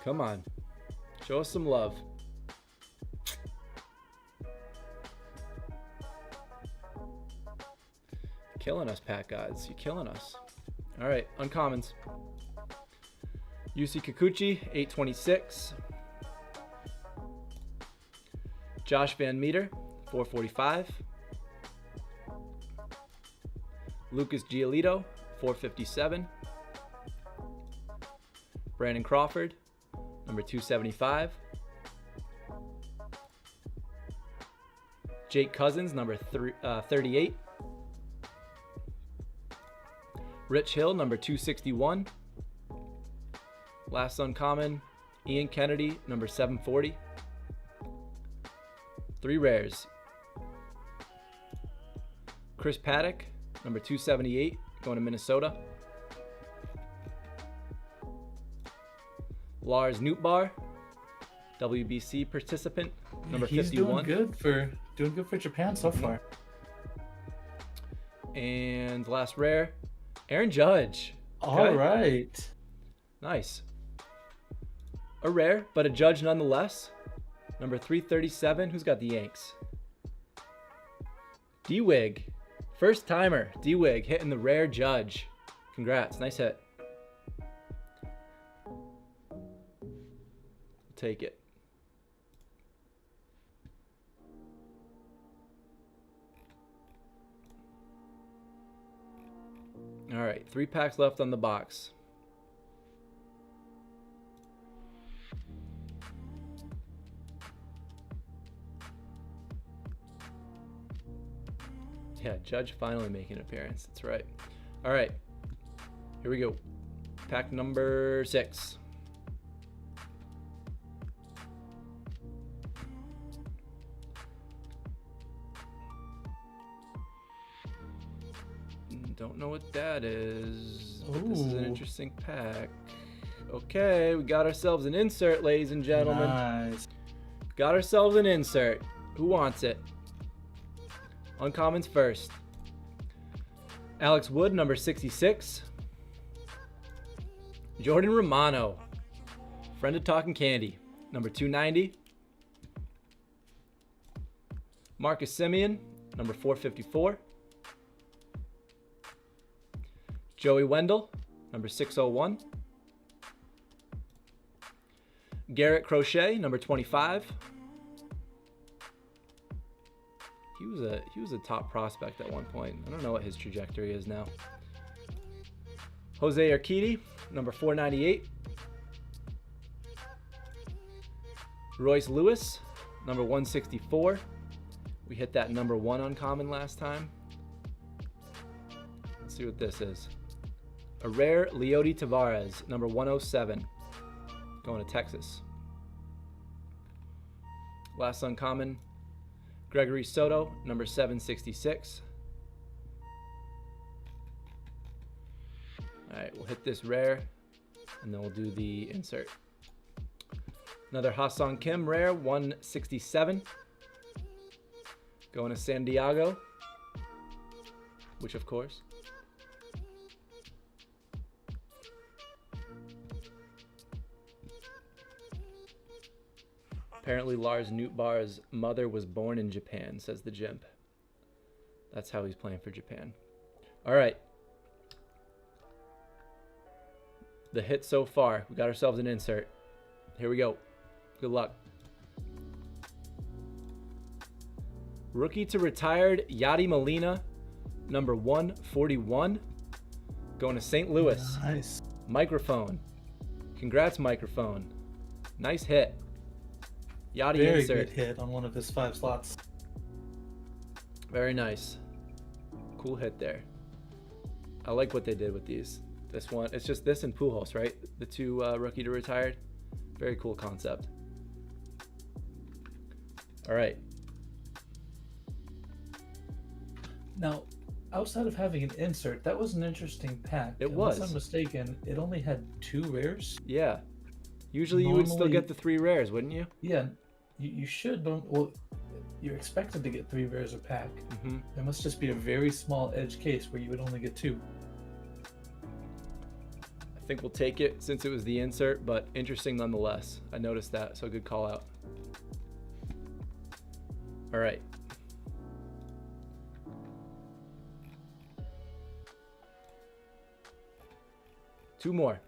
Come on. Show us some love. Killing us, pack gods. You're killing us. All right, uncommons. Yusi Kikuchi, 826. Josh Van Meter, 445. Lucas Giolito, 457. Brandon Crawford, number 275. Jake Cousins, number 38. Rich Hill, number 261. Last uncommon, Ian Kennedy, number 740. 3 rares. Chris Paddock, number 278, going to Minnesota. Lars Nootbaar, WBC participant, number 51. Doing good for Japan so far. And last rare, Aaron Judge. Okay. All right. Nice. A rare, but a Judge nonetheless. Number 337. Who's got the Yanks? D-Wig. First timer. D-Wig hitting the rare Judge. Congrats. Nice hit. Take it. All right. 3 packs left on the box. Yeah, Judge finally making an appearance. That's right. All right. Here we go. Pack number 6. Don't know what that is. But this is an interesting pack. Okay, we got ourselves an insert, ladies and gentlemen. Nice. Got ourselves an insert. Who wants it? Uncommons first. Alex Wood, number 66. Jordan Romano, friend of Talking Candy, number 290. Marcus Semien, number 454. Joey Wendell, number 601. Garrett Crochet, number 25. He was a top prospect at one point. I don't know what his trajectory is now. Jose Urquidy, number 498. Royce Lewis, number 164. We hit that number 1 uncommon last time. Let's see what this is. A rare Leody Tavares, number 107. Going to Texas. Last uncommon, Gregory Soto, number 766. All right, we'll hit this rare, and then we'll do the insert. Another Ha-Seong Kim rare, 167. Going to San Diego, which of course. Apparently Lars Nootbaar's mother was born in Japan, says the Jimp. That's how he's playing for Japan. All right. The hit so far. We got ourselves an insert. Here we go. Good luck. Rookie to retired Yadi Molina, number 141. Going to St. Louis. Nice. Microphone. Congrats, Microphone. Nice hit. Yachty Very insert. good hit on one of his 5 slots. Very nice. Cool hit there. I like what they did with these. This one, it's just this and Pujols, right? The 2 rookie to retired. Very cool concept. All right. Now, outside of having an insert, that was an interesting pack. It was. Unless I'm mistaken, it only had 2 rares. Yeah. Usually you would still get the 3 rares, wouldn't you? Yeah. You should. Well, you're expected to get 3 rares a pack. Mm-hmm. There must just be a very small edge case where you would only get 2. I think we'll take it since it was the insert, but interesting nonetheless. I noticed that, so good call out. All right. Two more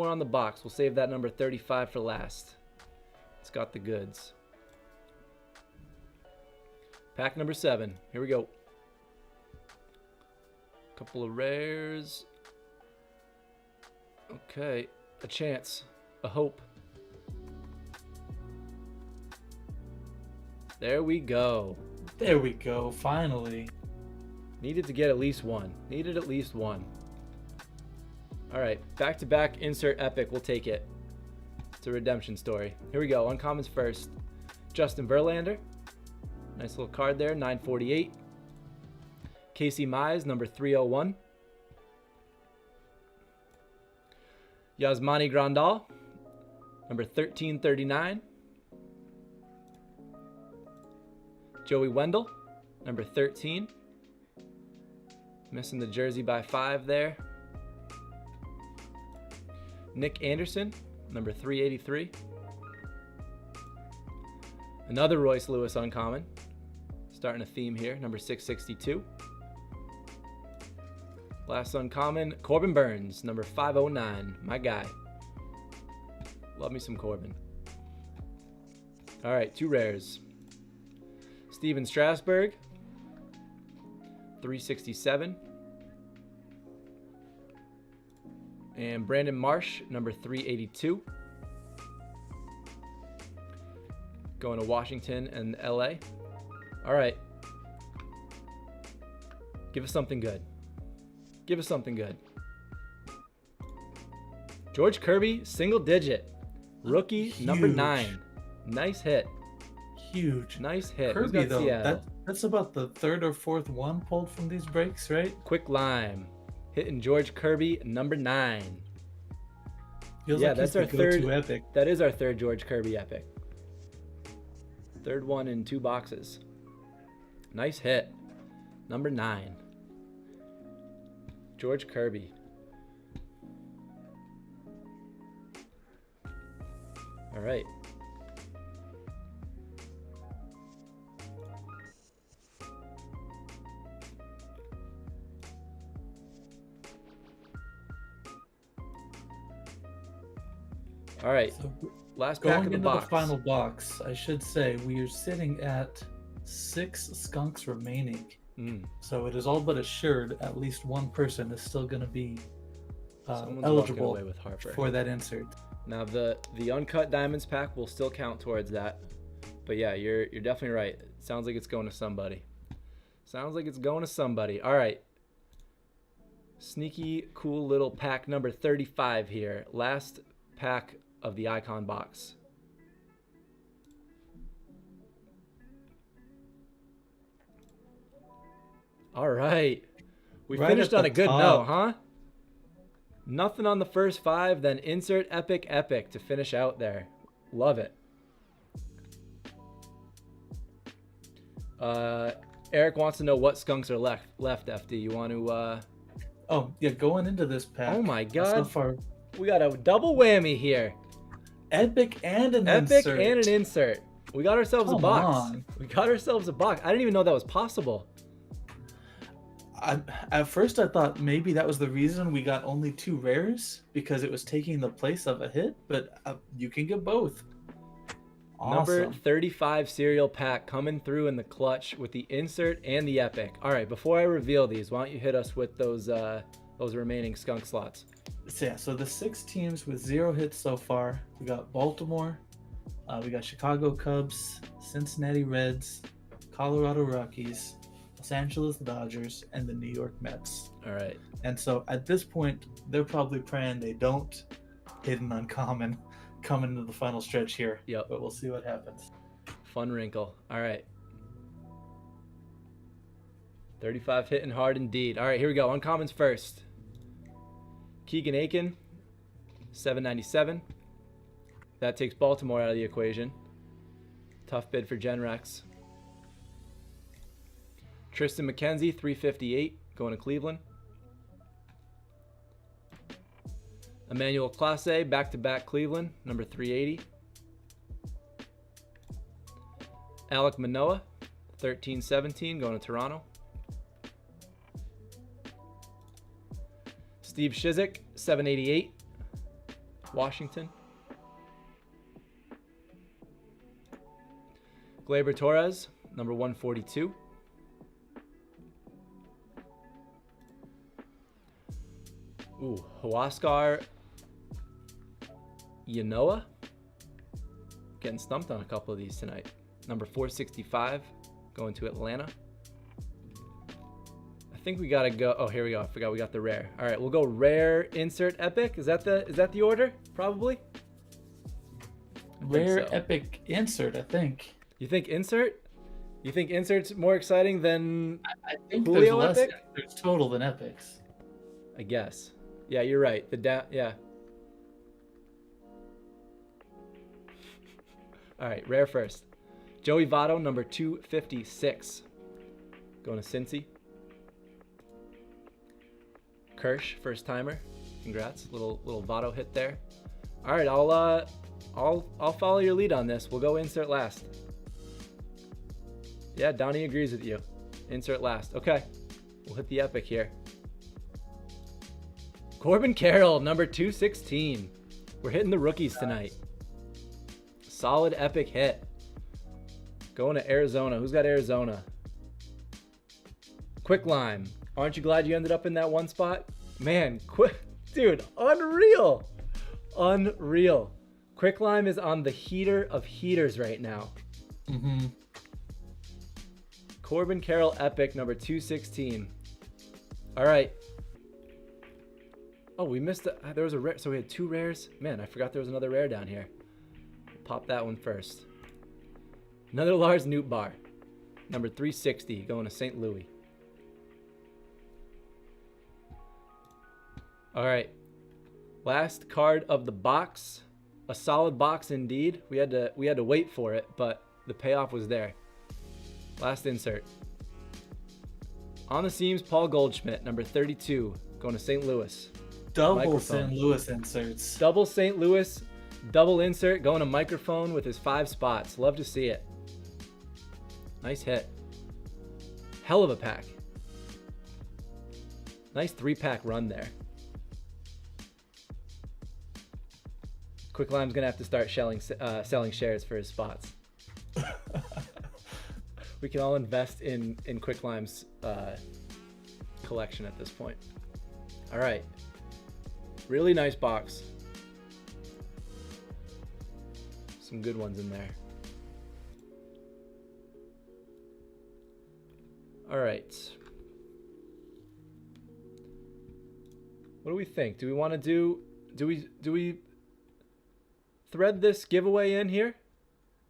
on the box. We'll save that number 35 for last. It's got the goods. Pack number 7. Here we go. Couple of rares. Okay, a chance, a hope. There we go. There we go, finally. Needed to get at least one. Needed at least one. All right, back-to-back insert epic. We'll take it. It's a redemption story. Here we go. Uncommons first. Justin Verlander, Nice little card there, 948. Casey Mize, number 301. Yasmani Grandal, number 1339. Joey Wendell, number 13. Missing the jersey by 5 there. Nick Anderson, number 383. Another Royce Lewis uncommon. Starting a theme here, number 662. Last uncommon, Corbin Burns, number 509. My guy. Love me some Corbin. All right, 2 rares. Steven Strasburg, 367. And Brandon Marsh, number 382. Going to Washington and LA. All right. Give us something good. Give us something good. George Kirby, single digit. Rookie, Huge. number 9. Nice hit. Huge. Nice hit. Who's Kirby, got though, Seattle? that's about the 3rd or 4th one pulled from these breaks, right? Quick lime. Hitting George Kirby, number 9. Feels Yeah, like that's he's our the third. go-to epic. That is our 3rd George Kirby epic. 3rd one in 2 boxes. Nice hit. Number 9. George Kirby. All right. All right. So Last pack going of the into box. the final box, I should say we are sitting at 6 skunks remaining. So it is all but assured at least one person is still going to be Someone's walking eligible away with Harper. for that insert. Now the uncut diamonds pack will still count towards that. But yeah, you're definitely right. It sounds like it's going to somebody. Sounds like it's going to somebody. All right. Sneaky, cool little pack number 35 here. Last pack of the icon box. All right. We Right finished at on the a good top. note, huh? Nothing on the first 5, then insert epic to finish out there. Love it. Eric wants to know what skunks are left, FD. You want to... Oh, yeah, going into this pack. Oh my So God. far, We got a double whammy here. epic and an Epic insert. and an insert. We got ourselves a Come box. on. We got ourselves a box. I didn't even know that was possible. At first, I thought maybe that was the reason we got only 2 rares, because it was taking the place of a hit, but you can get both. Awesome. Number 35 cereal pack coming through in the clutch with the insert and the epic. All right, before I reveal these, why don't you hit us with those remaining skunk slots? So, yeah, so the 6 teams with 0 hits so far. We got Baltimore, we got Chicago Cubs, Cincinnati Reds, Colorado Rockies, Los Angeles Dodgers, and the New York Mets. All right. And so at this point, they're probably praying they don't hit an uncommon coming into the final stretch here. Yep. But we'll see what happens. Fun wrinkle. All right. 35 hitting hard indeed. All right, here we go. Uncommons first. Keegan Aiken, 797. That takes Baltimore out of the equation. Tough bid for Genrex. Tristan McKenzie, 358, going to Cleveland. Emmanuel Clase, back-to-back Cleveland, number 380. Alek Manoah, 1317, going to Toronto. Steve Shizik, 788, Washington. Gleyber Torres, number 142. Ooh, Huascar Yanoa. Getting stumped on a couple of these tonight. Number 465, going to Atlanta. I think we gotta go. Oh, here we go. I forgot we got the rare. All right, we'll go rare, insert, epic. Is that the order? Probably. I think Rare so. epic insert, I think. You think insert? You think inserts more exciting than I think Julio there's less Epic? inserts total than epics. I guess. Yeah, you're right. Yeah. All right, rare first. Joey Votto, number 256. Going to Cincy. Kirsch, first timer. Congrats. Little Votto hit there. All right, I'll follow your lead on this. We'll go insert last. Yeah, Donnie agrees with you. Insert last. Okay. We'll hit the epic here. Corbin Carroll, number 216. We're hitting the rookies tonight. Solid epic hit. Going to Arizona. Who's got Arizona? Quick Lime. Aren't you glad you ended up in that one spot? Man, dude, unreal. Unreal. Quick Lime is on the heater of heaters right now. Mm-hmm. Corbin Carroll epic, number 216. All right. Oh, we missed there was a rare, so we had 2 rares. Man, I forgot there was another rare down here. Pop that one first. Another Lars Nootbaar, number 360, going to St. Louis. All right, last card of the box. A solid box indeed. We had to wait for it, but the payoff was there. Last insert. On the seams, Paul Goldschmidt, number 32, going to St. Louis. Double Microphone. St. Louis inserts. Double St. Louis, double insert, going to microphone with his 5 spots. Love to see it. Nice hit. Hell of a pack. Nice 3-pack run there. Quicklime's gonna have to start selling shares for his spots. We can all invest in Quicklime's collection at this point. All right. Really nice box. Some good ones in there. All right. What do we think? Do we want to do we thread this giveaway in here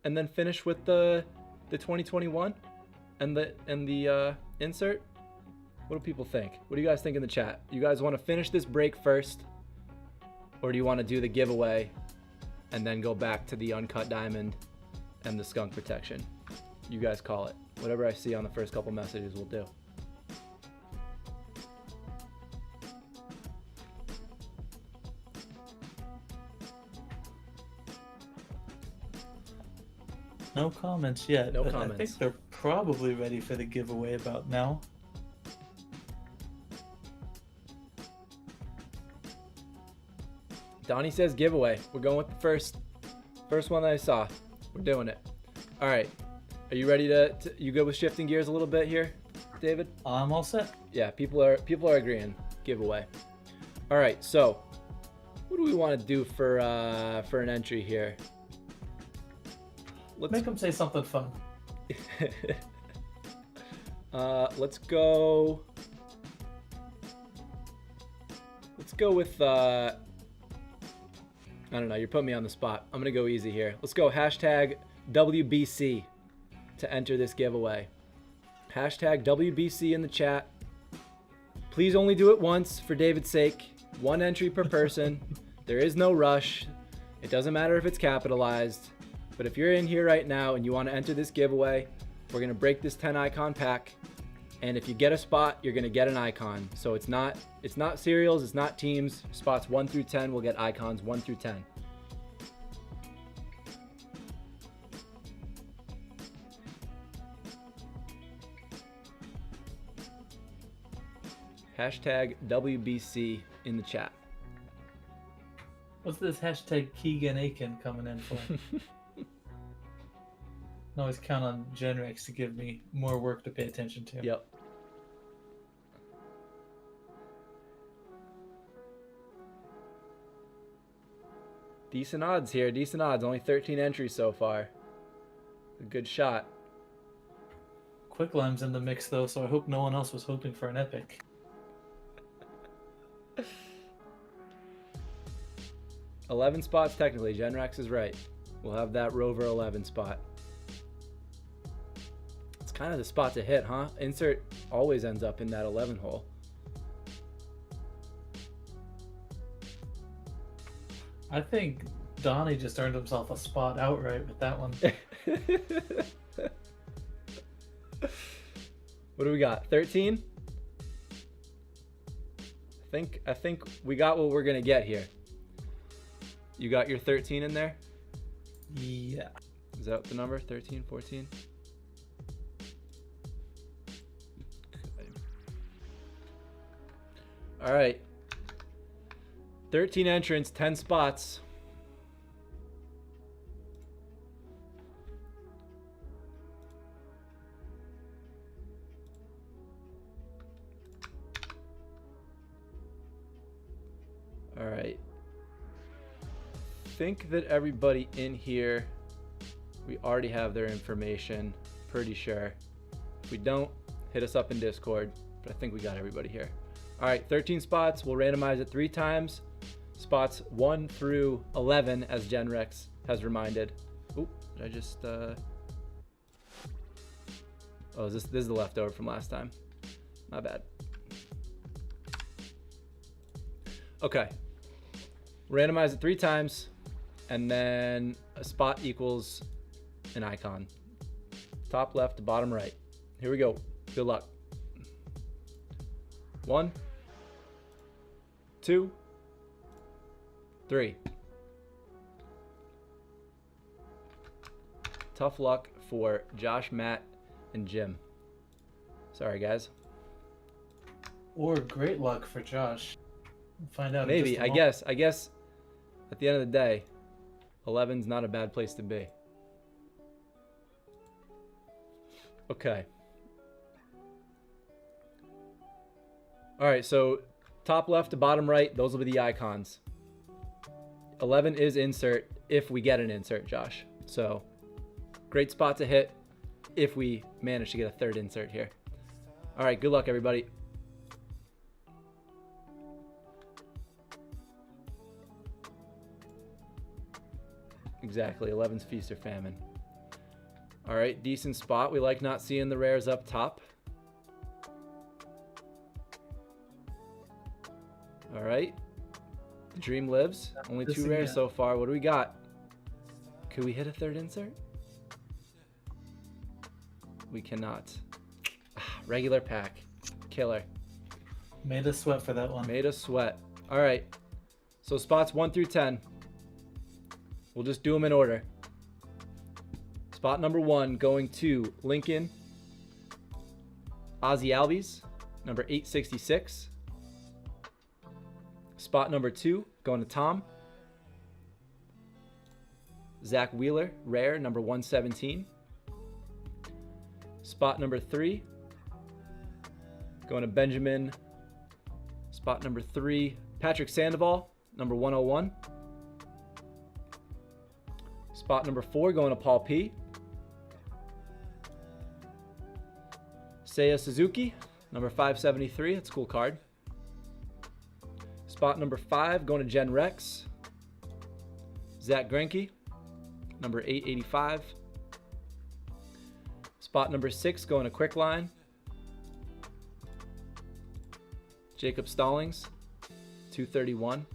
and then finish with the 2021 and the insert? What do people think? What do you guys think in the chat? You guys want to finish this break first, or do you want to do the giveaway and then go back to the uncut diamond and the skunk protection? You guys call it. Whatever I see on the first couple messages will do. No comments yet. No but comments. I think they're probably ready for the giveaway about now. Donnie says giveaway. We're going with the first one that I saw. We're doing it. All right. Are you ready to you good with shifting gears a little bit here, David? I'm all set. Yeah, people are agreeing. Giveaway. All right. So, what do we want to do for an entry here? Make them say something fun. Let's go with I don't know, you're putting me on the spot. I'm gonna go easy here. Let's go hashtag WBC to enter this giveaway. Hashtag WBC in the chat. Please only do it once for David's sake. 1 entry per person. There is no rush. It doesn't matter if it's capitalized. But if you're in here right now and you want to enter this giveaway, we're going to break this 10 icon pack. And if you get a spot, you're going to get an icon. So it's not serials, it's not teams. Spots 1 through 10 will get icons 1 through 10. Hashtag WBC in the chat. What's this hashtag Keegan Aiken coming in for? I always count on Genrex to give me more work to pay attention to. Yep. Decent odds here. Decent odds. Only 13 entries so far. A good shot. Quicklime's in the mix though, so I hope no one else was hoping for an epic. 11 spots technically. Genrex is right. We'll have that Rover 11 spot. kind of the spot to hit, huh? Insert always ends up in that 11 hole. I think Donnie just earned himself a spot outright with that one. What do we got? 13? I think we got what we're gonna get here. You got your 13 in there? Yeah. Is that the number? 13, 14? Okay. All right. 13 entrants, 10 spots. All right. Think that everybody in here, we already have their information, pretty sure. If we don't, hit us up in Discord, but I think we got everybody here. All right, 13 spots. We'll randomize it 3 times. Spots 1 through 11, as Genrex has reminded. Oop, did I just, oh, this is the leftover from last time. My bad. Okay. Randomize it 3 times, and then a spot equals an icon. Top left to bottom right. Here we go. Good luck. 1, 2, 3. Tough luck for Josh, Matt, and Jim. Sorry, guys. Or great luck for Josh. We'll find out. Maybe. I guess. At the end of the day, 11's not a bad place to be. Okay. All right, so top left to bottom right, those will be the icons. 11 is insert if we get an insert, Josh. So great spot to hit if we manage to get a 3rd insert here. All right, good luck, everybody. Exactly, 11's feast or famine. All right, decent spot. We like not seeing the rares up top. All right, the dream lives. Only 2 rares so far. What do we got? Could we hit a 3rd insert? We cannot. Regular pack. Killer. Made us sweat for that one. Made us sweat. All right, so spots 1 through 10. We'll just do them in order. Spot number 1 going to Lincoln Ozzy Albies, number 866. Spot number 2 going to Tom. Zach Wheeler, rare, number 117. Spot number 3 going to Benjamin. Spot number 3, Patrick Sandoval, number 101. Spot number 4 going to Paul P. Seiya Suzuki, number 573. That's a cool card. Spot number 5 going to Jen Rex. Zach Greinke, number 885. Spot number 6 going to Quickline. Jacob Stallings, 231.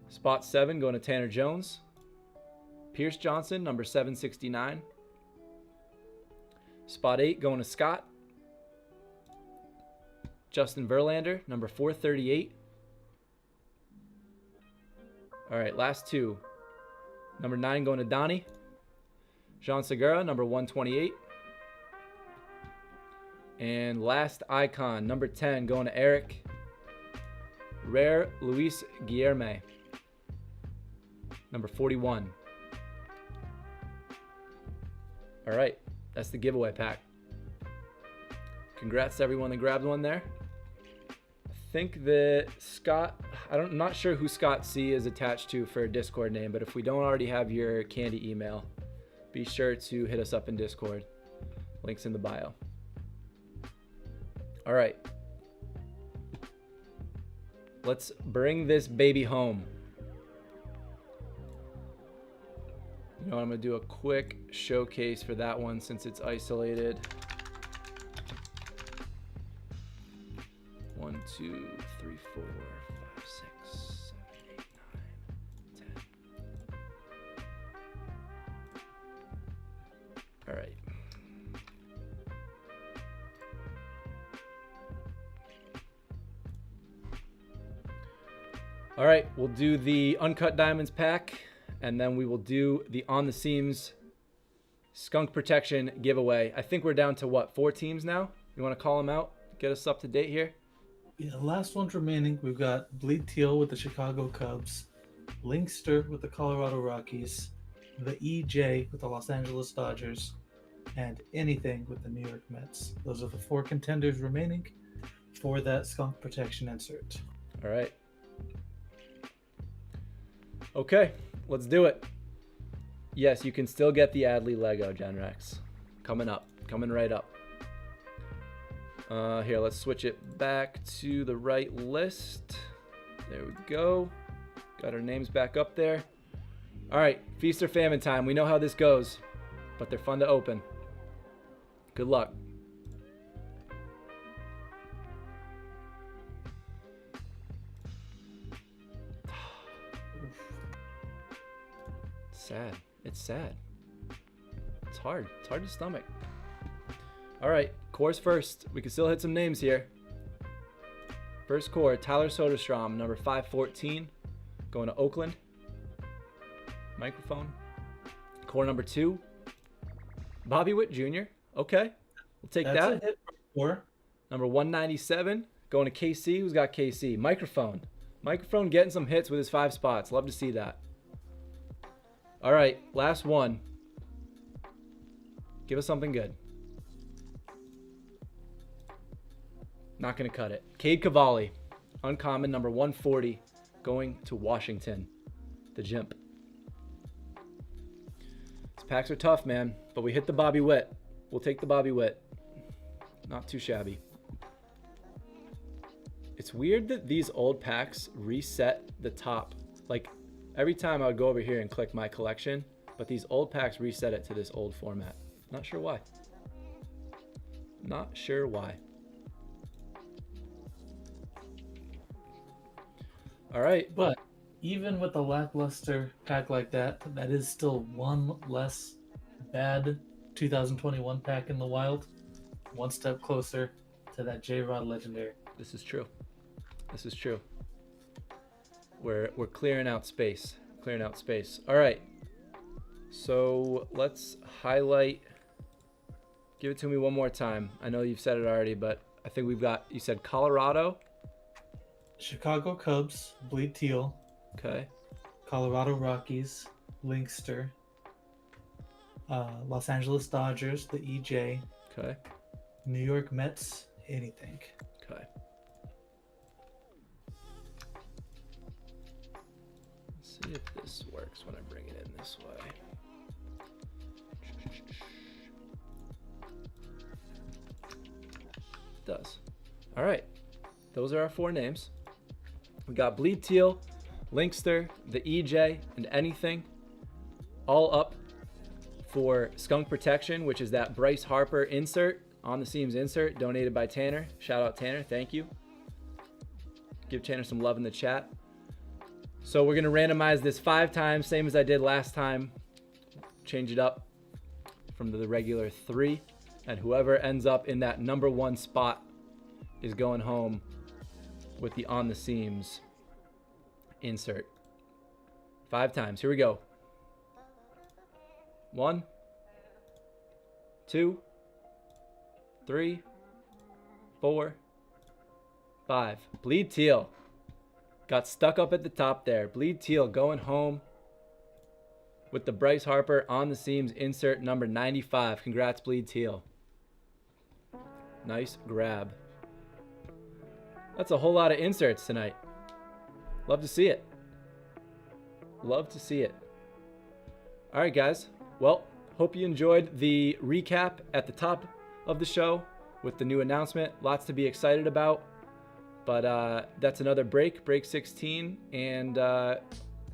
Spot 7 going to Tanner Jones. Pierce Johnson, number 769. Spot 8 going to Scott. Justin Verlander, number 438. All right, last 2. Number 9 going to Donnie. Jean Segura, number 128. And last icon, number 10 going to Eric. Rare Luis Guillerme, number 41. All right, that's the giveaway pack. Congrats to everyone that grabbed one there. I think that Scott, I'm not sure who Scott C is attached to for a Discord name, but if we don't already have your candy email, be sure to hit us up in Discord. Links in the bio. All right. Let's bring this baby home. You know, I'm going to do a quick showcase for that one since it's isolated. 1, 2, 3, 4, 5, 6, 7, 8, 9, 10. All right. All right, we'll do the Uncut Diamonds pack, and then we will do the On the Seams Skunk Protection giveaway. I think we're down to what, 4 teams now? You want to call them out? Get us up to date here? Yeah, the last ones remaining, we've got Bleed Teal with the Chicago Cubs, Linkster with the Colorado Rockies, the EJ with the Los Angeles Dodgers, and Anything with the New York Mets. Those are the 4 contenders remaining for that Skunk Protection insert. All right. Okay, let's do it. Yes, you can still get the Adley Lego, Genrex. Coming up, coming right up. Here, let's switch it back to the right list. There we go. Got our names back up there. All right, feast or famine time. We know how this goes, but they're fun to open. Good luck. Sad. It's sad. It's hard. It's hard to stomach. All right, cores first. We can still hit some names here. First core, Tyler Soderstrom, number 514, going to Oakland. Microphone. Core number 2, Bobby Witt Jr. Okay, we'll take That's that. a hit for Number 197, going to KC. Who's got KC? Microphone. Microphone getting some hits with his 5 spots. Love to see that. All right, last one. Give us something good. Not going to cut it. Cade Cavalli, uncommon, number 140, going to Washington. The Jimp. These packs are tough, man, but we hit the Bobby Witt. We'll take the Bobby Witt. Not too shabby. It's weird that these old packs reset the top. Like, every time I would go over here and click my collection, but these old packs reset it to this old format. Not sure why. Not sure why. All right. But even with a lackluster pack like that, that is still one less bad 2021 pack in the wild. One step closer to that J-Rod legendary. This is true. This is true. We're clearing out space. Clearing out space. All right. So let's highlight. Give it to me one more time. I know you've said it already, but I think we've got, you said Colorado. Chicago Cubs, Bleed Teal. Okay. Colorado Rockies, Linkster. Los Angeles Dodgers, the EJ. Okay. New York Mets, Anything. Okay. Let's see if this works when I bring it in this way. It does. All right. Those are our 4 names. We got Bleed Teal, Linkster, the EJ, and Anything, all up for Skunk Protection, which is that Bryce Harper insert, on the seams insert, donated by Tanner. Shout out Tanner, thank you. Give Tanner some love in the chat. So we're gonna randomize this 5 times, same as I did last time. Change it up from the regular 3, and whoever ends up in that number 1 spot is going home with the On the Seams insert. 5 times. Here we go. 1, 2, 3, 4, 5. Bleed Teal. Got stuck up at the top there. Bleed Teal going home with the Bryce Harper On the Seams insert number 95. Congrats, Bleed Teal. Nice grab. That's a whole lot of inserts tonight. Love to see it. Love to see it. All right, guys. Well, hope you enjoyed the recap at the top of the show with the new announcement. Lots to be excited about. But that's another break 16. And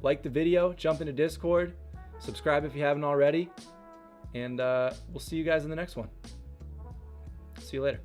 like the video, jump into Discord. Subscribe if you haven't already. And we'll see you guys in the next one. See you later.